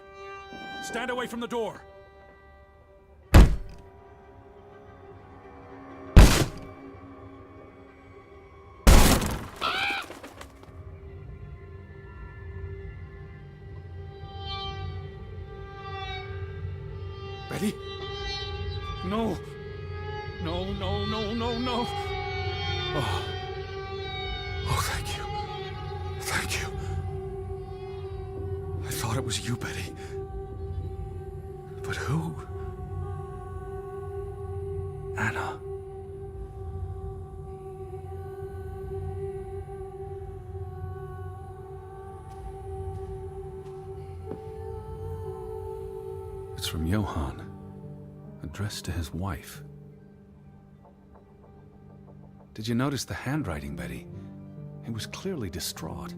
Stand away from the door! Betty? No! No, no, no, no, no! Oh. Oh, thank you. Thank you. I thought it was you, Betty. But who? Anna. It's from Johann, addressed to his wife. Did you notice the handwriting, Betty? He was clearly distraught.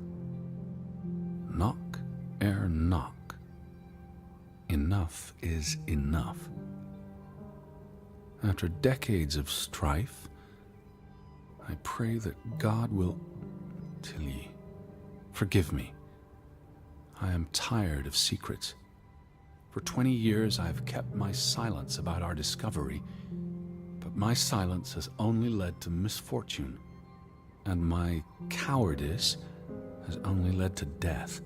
Knock ere knock. Enough is enough. After decades of strife, I pray that God will... Tilly, forgive me. I am tired of secrets. For 20 years, I've kept my silence about our discovery, but my silence has only led to misfortune, and my cowardice has only led to death.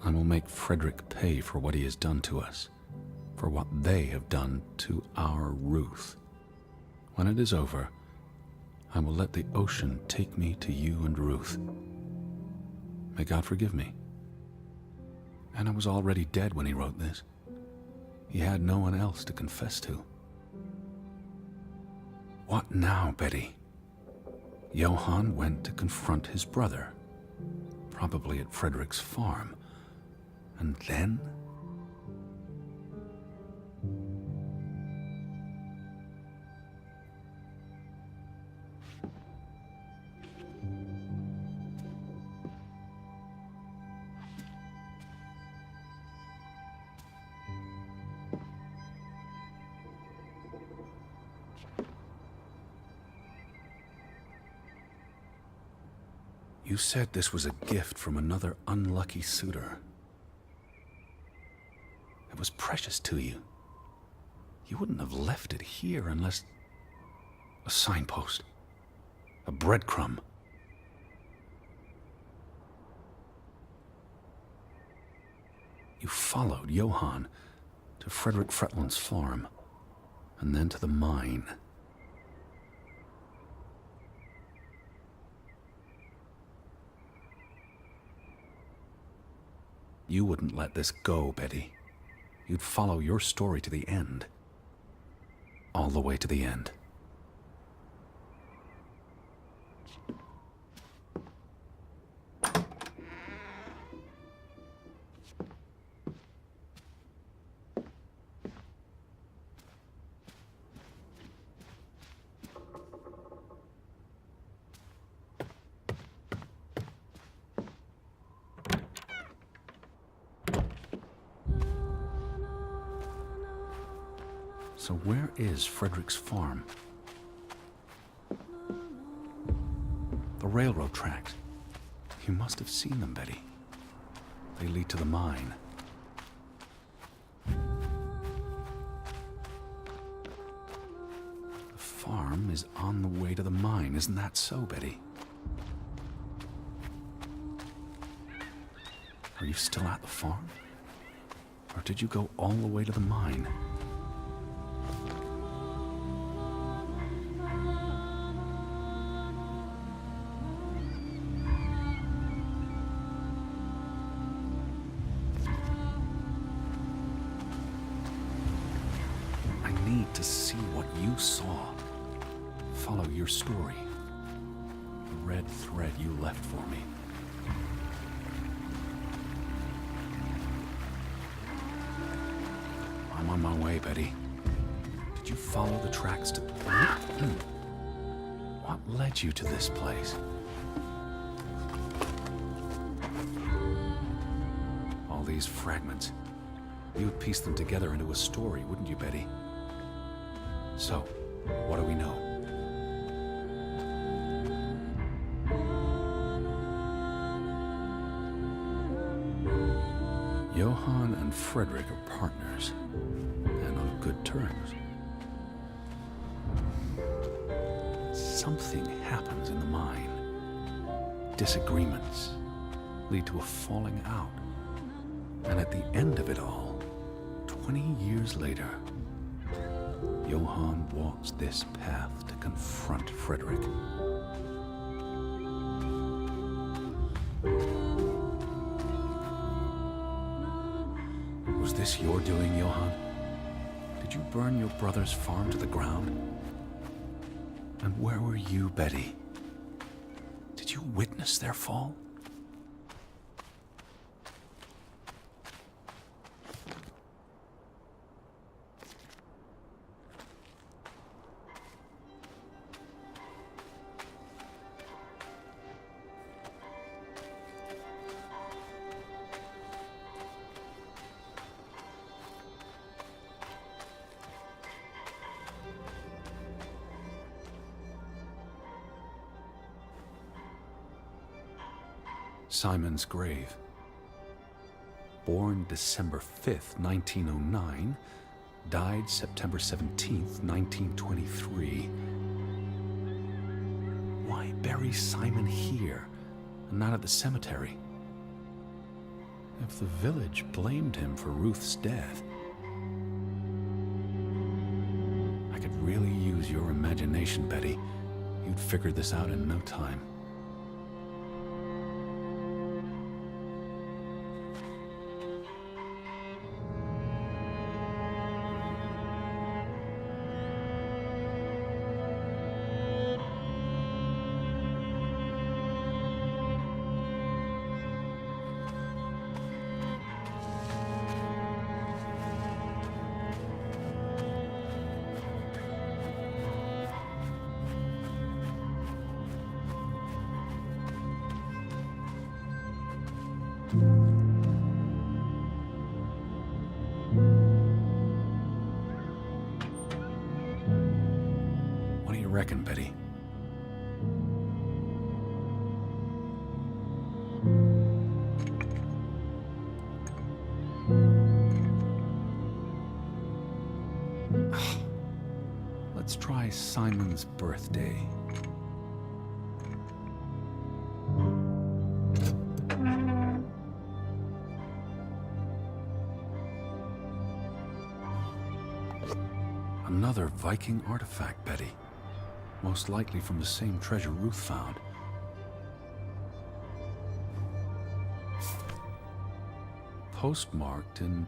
I will make Hfric pay for what he has done to us, for what they have done to our Ruth. When it is over, I will let the ocean take me to you and Ruth. May God forgive me. Anna was already dead when he wrote this. He had no one else to confess to. What now, Betty? Johann went to confront his brother, probably at Hfric's farm. And then? You said this was a gift from another unlucky suitor. It was precious to you. You wouldn't have left it here unless... a signpost. A breadcrumb. You followed Johann to Hfric Fretland's farm, and then to the mine. You wouldn't let this go, Betty. You'd follow your story to the end. All the way to the end. So where is Hfric's farm? The railroad tracks. You must have seen them, Betty. They lead to the mine. The farm is on the way to the mine, isn't that so, Betty? Are you still at the farm? Or did you go all the way to the mine? To see what you saw. Follow your story. The red thread you left for me. I'm on my way, Betty. Did you follow the tracks to... What led you to this place? All these fragments. You would piece them together into a story, wouldn't you, Betty? So, what do we know? Johann and Hfric are partners, and on good terms. Something happens in the mine. Disagreements lead to a falling out. And at the end of it all, 20 years later, Johann walks this path to confront Hfric. Was this your doing, Johann? Did you burn your brother's farm to the ground? And where were you, Betty? Did you witness their fall? Simon's grave. Born December 5th, 1909, died September 17th, 1923. Why bury Simon here, and not at the cemetery. If the village blamed him for Ruth's death, I could really use your imagination, Betty. You'd figure this out in no time. What do you reckon, Betty? Let's try Simon's birthday. Another Viking artifact, Betty. Most likely from the same treasure Ruth found. Postmarked in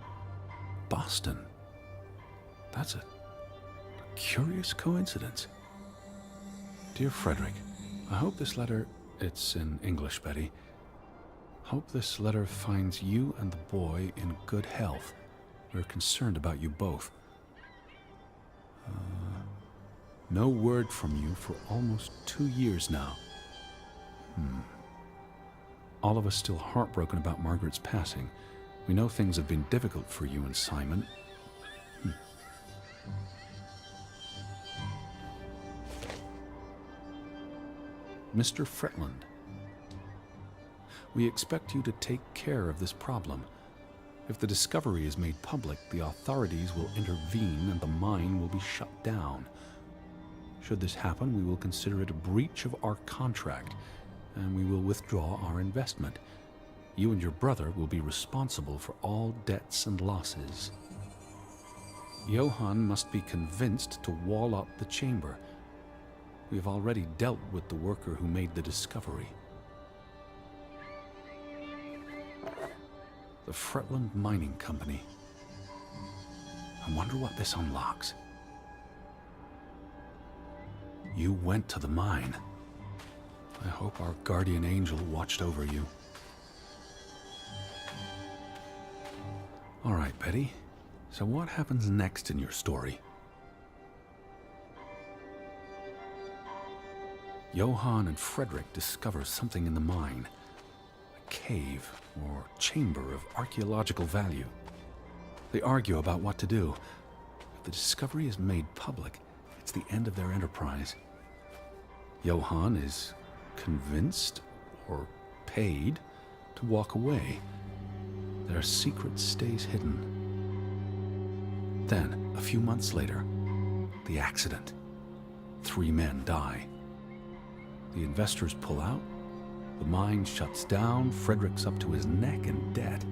Boston. That's a curious coincidence. Dear Frederick, I hope this letter, it's in English, Betty. Hope this letter finds you and the boy in good health. We're concerned about you both. No word from you for almost 2 years now. All of us still heartbroken about Margaret's passing. We know things have been difficult for you and Simon. Mr. Fretland, we expect you to take care of this problem. If the discovery is made public, the authorities will intervene and the mine will be shut down. Should this happen, we will consider it a breach of our contract, and we will withdraw our investment. You and your brother will be responsible for all debts and losses. Johann must be convinced to wall up the chamber. We have already dealt with the worker who made the discovery. The Fretland Mining Company. I wonder what this unlocks. You went to the mine. I hope our guardian angel watched over you. All right, Betty. So what happens next in your story? Johann and Frederick discover something in the mine. A cave or chamber of archaeological value. They argue about what to do. If the discovery is made public, it's the end of their enterprise. Johann is convinced or paid to walk away. Their secret stays hidden. Then, a few months later, the accident. 3 men die. The investors pull out. The mine shuts down. Frederick's up to his neck in debt.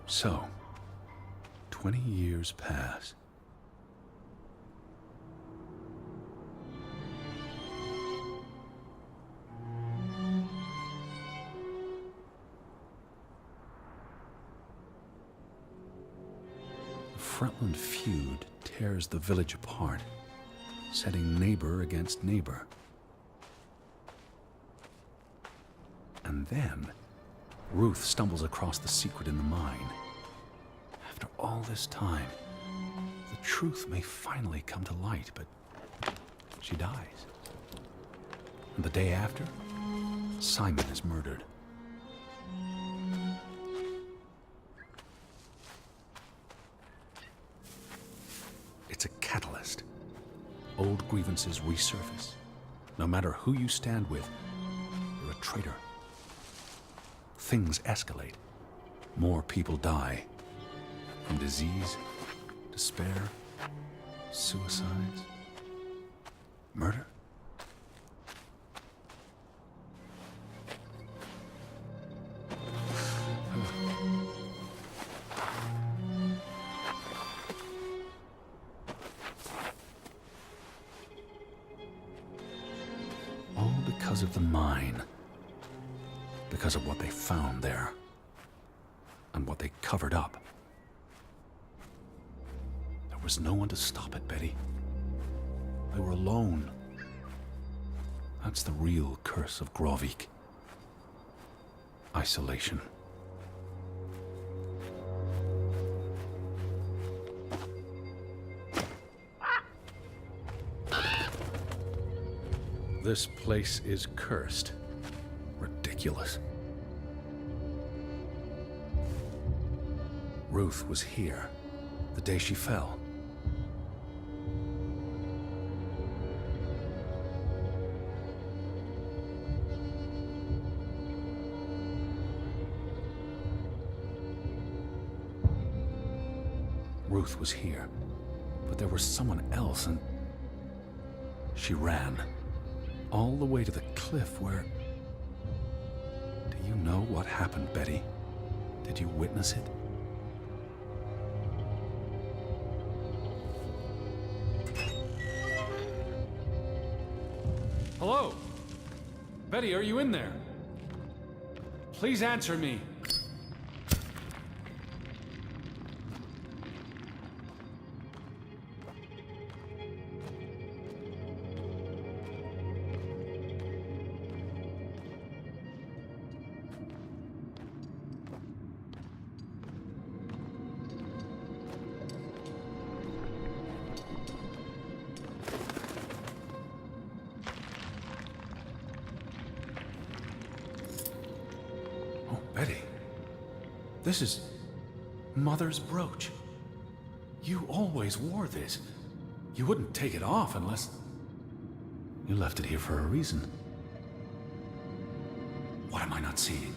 So, 20 years pass. The Frontland feud tears the village apart, setting neighbor against neighbor. And then, Ruth stumbles across the secret in the mine. After all this time, the truth may finally come to light, but she dies. And the day after, Simon is murdered. It's a catalyst. Old grievances resurface. No matter who you stand with, you're a traitor. Things escalate. More people die. From disease, despair, suicides, murder. All because of the mine. Because of what they found there. And what they covered up. There was no one to stop it, Betty. They were alone. That's the real curse of Grovik. Isolation. This place is cursed. Ridiculous. Ruth was here the day she fell. Ruth was here, but there was someone else, and she ran all the way to the cliff where... Do you know what happened, Betty? Did you witness it? Hello? Betty, are you in there? Please answer me. Betty, this is Mother's brooch. You always wore this. You wouldn't take it off unless... You left it here for a reason. What am I not seeing?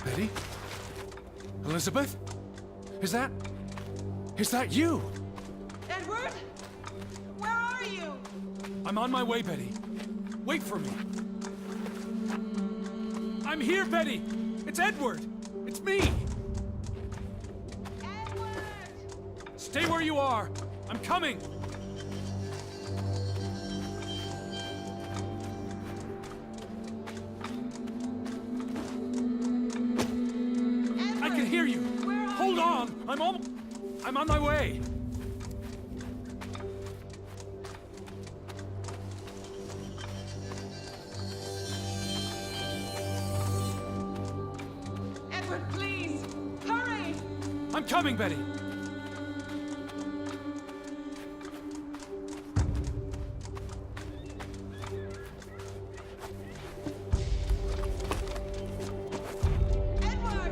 Betty? Elizabeth? Is that you? Edward? Where are you? I'm on my way, Betty. Wait for me. I'm here, Betty! It's Edward! It's me! Edward! Stay where you are! I'm coming! I can hear you! Hold on! I'm almost... I'm on my way! Edward, please! Hurry! I'm coming, Betty! Edward!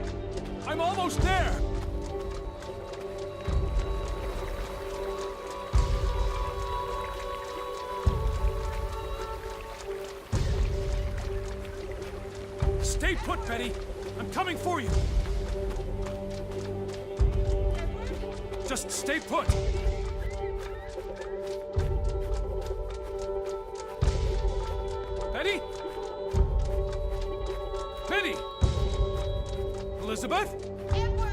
I'm almost there! Stay put, Betty! I'm coming for you! Just stay put! Betty? Betty! Elizabeth? Edward!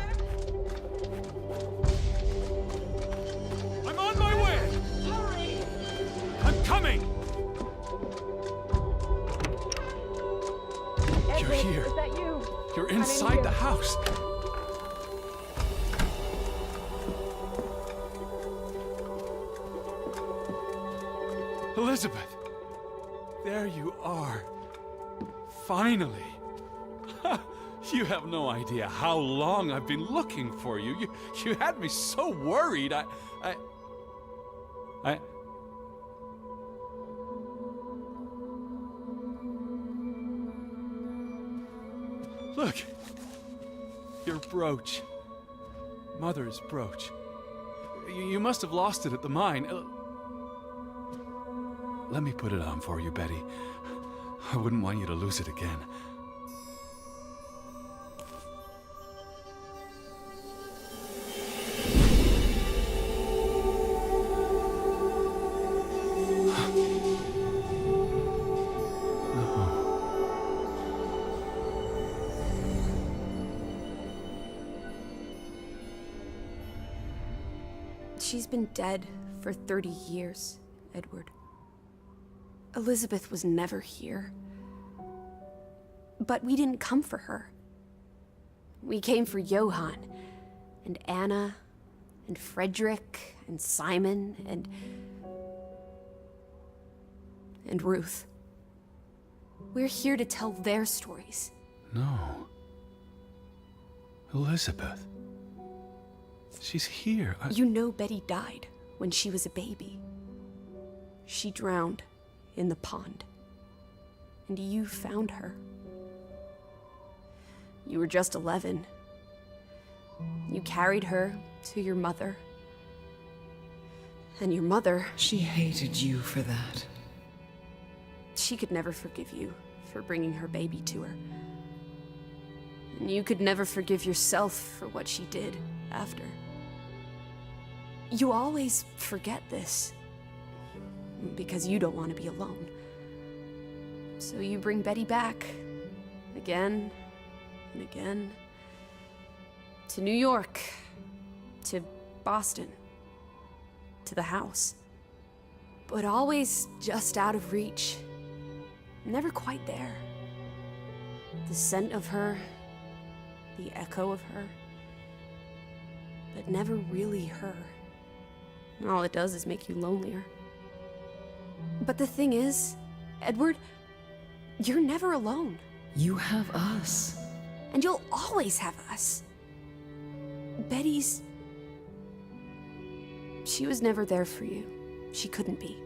I'm on my way! Hurry! I'm coming! You're here. Is that you? You're inside the house. Elizabeth, there you are. Finally. You have no idea how long I've been looking for you. You had me so worried. I... Look. Your brooch. Mother's brooch. You must have lost it at the mine. Let me put it on for you, Betty. I wouldn't want you to lose it again. She's been dead for 30 years, Edward. Elizabeth was never here. But we didn't come for her. We came for Johann, and Anna, and Frederick, and Simon, and Ruth. We're here to tell their stories. No. Elizabeth. She's here. You know Betty died when she was a baby. She drowned in the pond. And you found her. You were just 11. You carried her to your mother. And your mother... She hated you for that. She could never forgive you for bringing her baby to her. And you could never forgive yourself for what she did after. You always forget this. Because you don't want to be alone. So you bring Betty back. Again and again. To New York. To Boston. To the house. But always just out of reach. Never quite there. The scent of her. The echo of her. But never really her. All it does is make you lonelier. But the thing is, Edward, you're never alone. You have us. And you'll always have us. Betty's... She was never there for you. She couldn't be.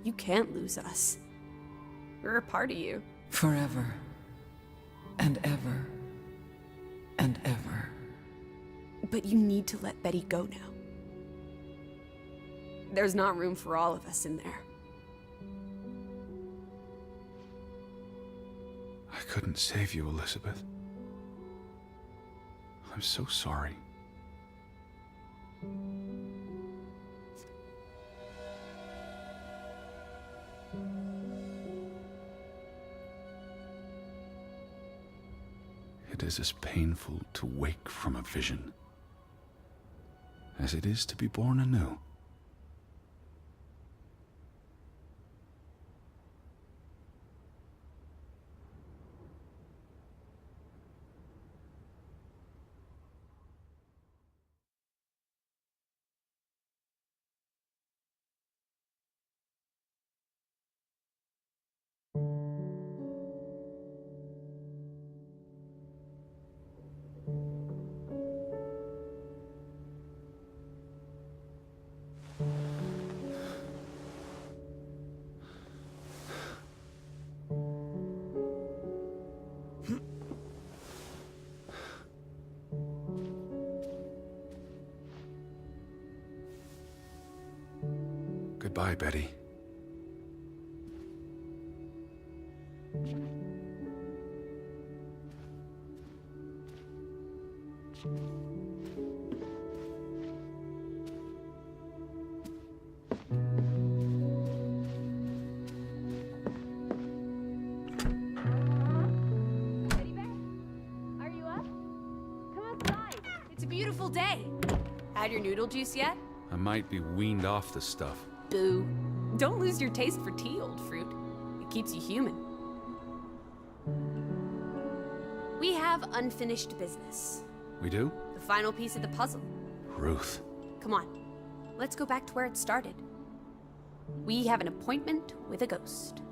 You can't lose us. We're a part of you. Forever. And ever. And ever. But you need to let Betty go now. There's not room for all of us in there. I couldn't save you, Elizabeth. I'm so sorry. It is as painful to wake from a vision as it is to be born anew. Goodbye, Betty. Teddy bear? Are you up? Come outside. It's a beautiful day. Had your noodle juice yet? I might be weaned off this stuff. Boo. Don't lose your taste for tea, old fruit. It keeps you human. We have unfinished business. We do? The final piece of the puzzle. Ruth. Come on. Let's go back to where it started. We have an appointment with a ghost.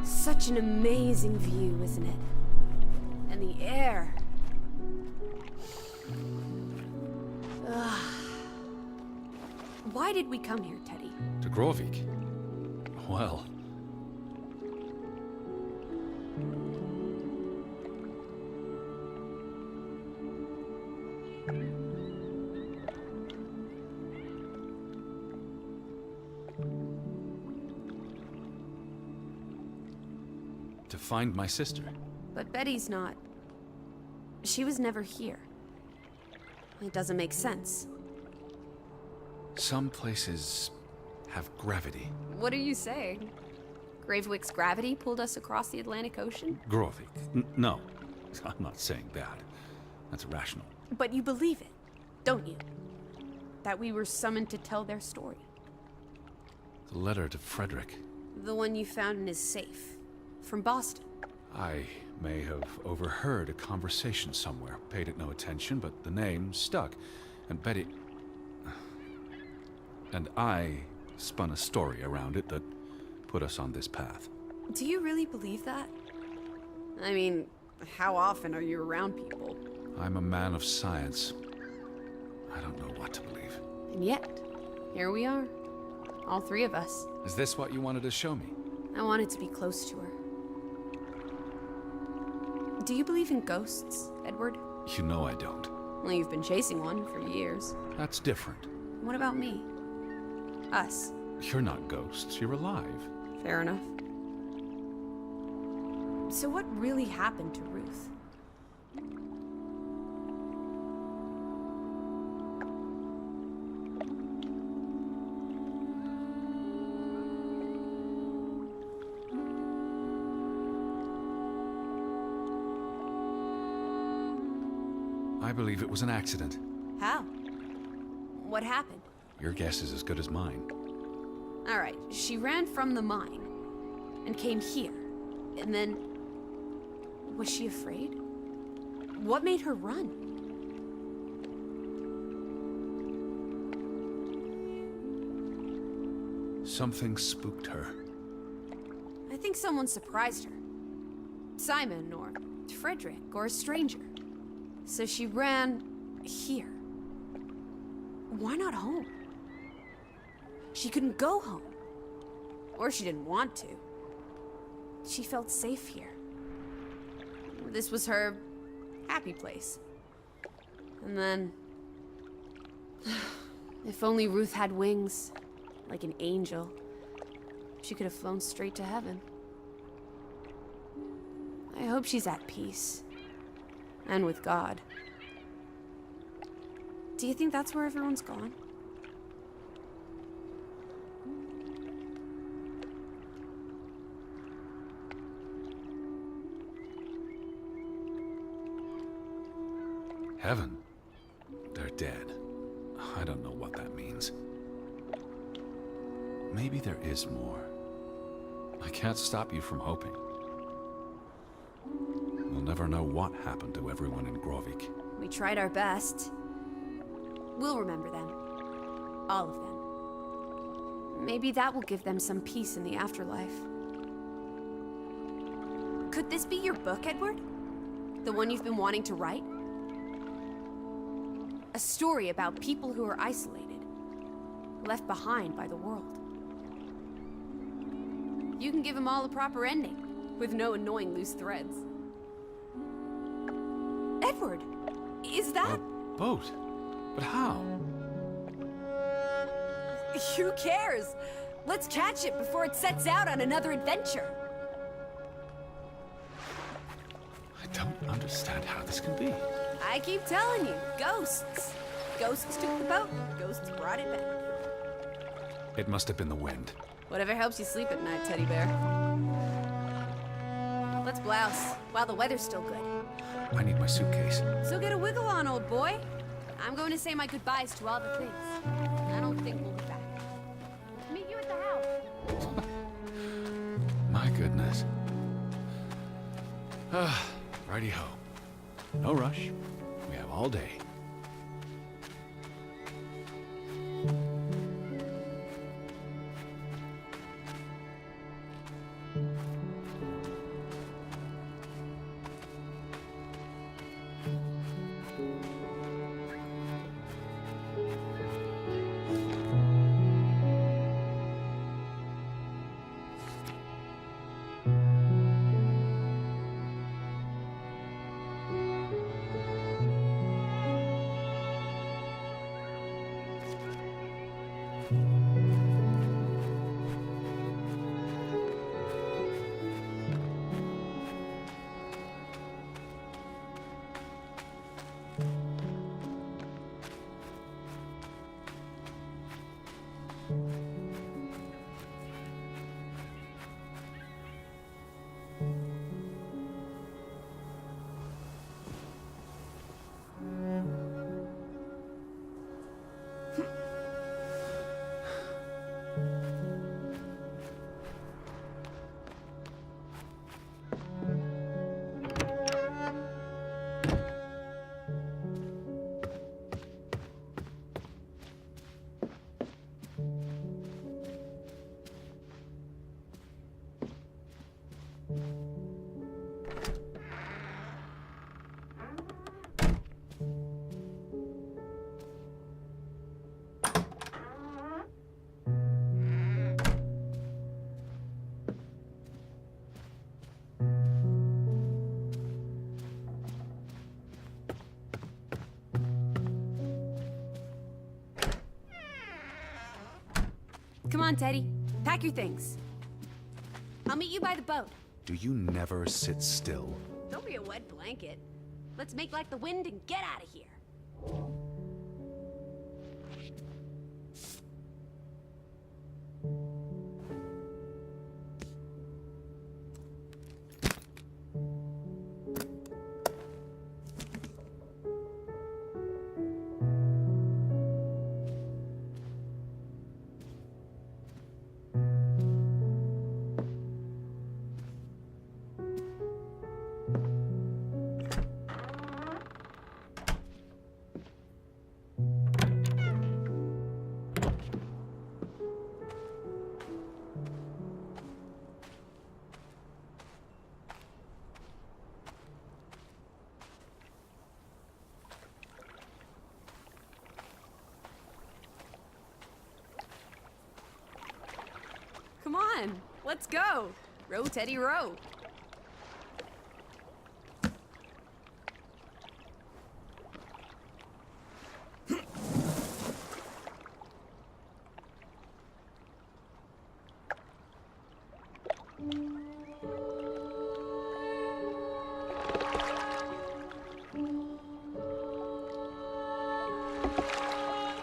Such an amazing view, isn't it? And the air. Ugh. Why did we come here, Teddy? To Grovik. Well, to find my sister. But Betty's not. She was never here. It doesn't make sense. Some places have gravity. What are you saying? Gravewick's gravity pulled us across the Atlantic Ocean? Grovik. No, I'm not saying that. That's irrational. But you believe it, don't you? That we were summoned to tell their story. The letter to Frederick. The one you found in his safe. From Boston. I may have overheard a conversation somewhere, paid it no attention, but the name stuck. And Betty... And I spun a story around it that put us on this path. Do you really believe that? I mean, how often are you around people? I'm a man of science. I don't know what to believe. And yet, here we are. All three of us. Is this what you wanted to show me? I wanted to be close to her. Do you believe in ghosts, Edward? You know I don't. Well, you've been chasing one for years. That's different. What about me? Us. You're not ghosts, you're alive. Fair enough. So what really happened to Ruth? I believe it was an accident. How? What happened? Your guess is as good as mine. All right, she ran from the mine and came here. And then... Was she afraid? What made her run? Something spooked her. I think someone surprised her. Simon or Frederick or a stranger. So she ran here. Why not home? She couldn't go home. Or she didn't want to. She felt safe here. This was her happy place. And then... If only Ruth had wings, like an angel, she could have flown straight to heaven. I hope she's at peace. And with God. Do you think that's where everyone's gone? Heaven? They're dead. I don't know what that means. Maybe there is more. I can't stop you from hoping. We'll never know what happened to everyone in Grovik. We tried our best. We'll remember them. All of them. Maybe that will give them some peace in the afterlife. Could this be your book, Edward? The one you've been wanting to write? A story about people who are isolated, left behind by the world. You can give them all a proper ending. with no annoying loose threads. Edward, is that... A boat? But how? Who cares? Let's catch it before it sets out on another adventure. I don't understand how this can be. I keep telling you, ghosts. Ghosts took the boat, ghosts brought it back. It must have been the wind. Whatever helps you sleep at night, teddy bear. Let's blouse, while the weather's still good. I need my suitcase. So get a wiggle on, old boy. I'm going to say my goodbyes to all the things. I don't think we'll be back. Meet you at the house. My goodness. Righty-ho. No rush. We have all day. Come on, Teddy. Pack your things. I'll meet you by the boat. Do you never sit still? Don't be a wet blanket. Let's make like the wind and get out of here. Come on, let's go. Row, Teddy, row.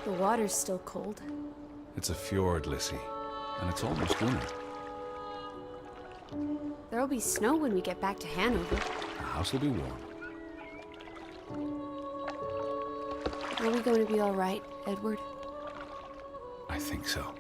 The water's still cold. It's a fjord, Lissy. And it's almost winter. There'll be snow when we get back to Hanover. The house will be warm. Are we going to be all right, Edward? I think so.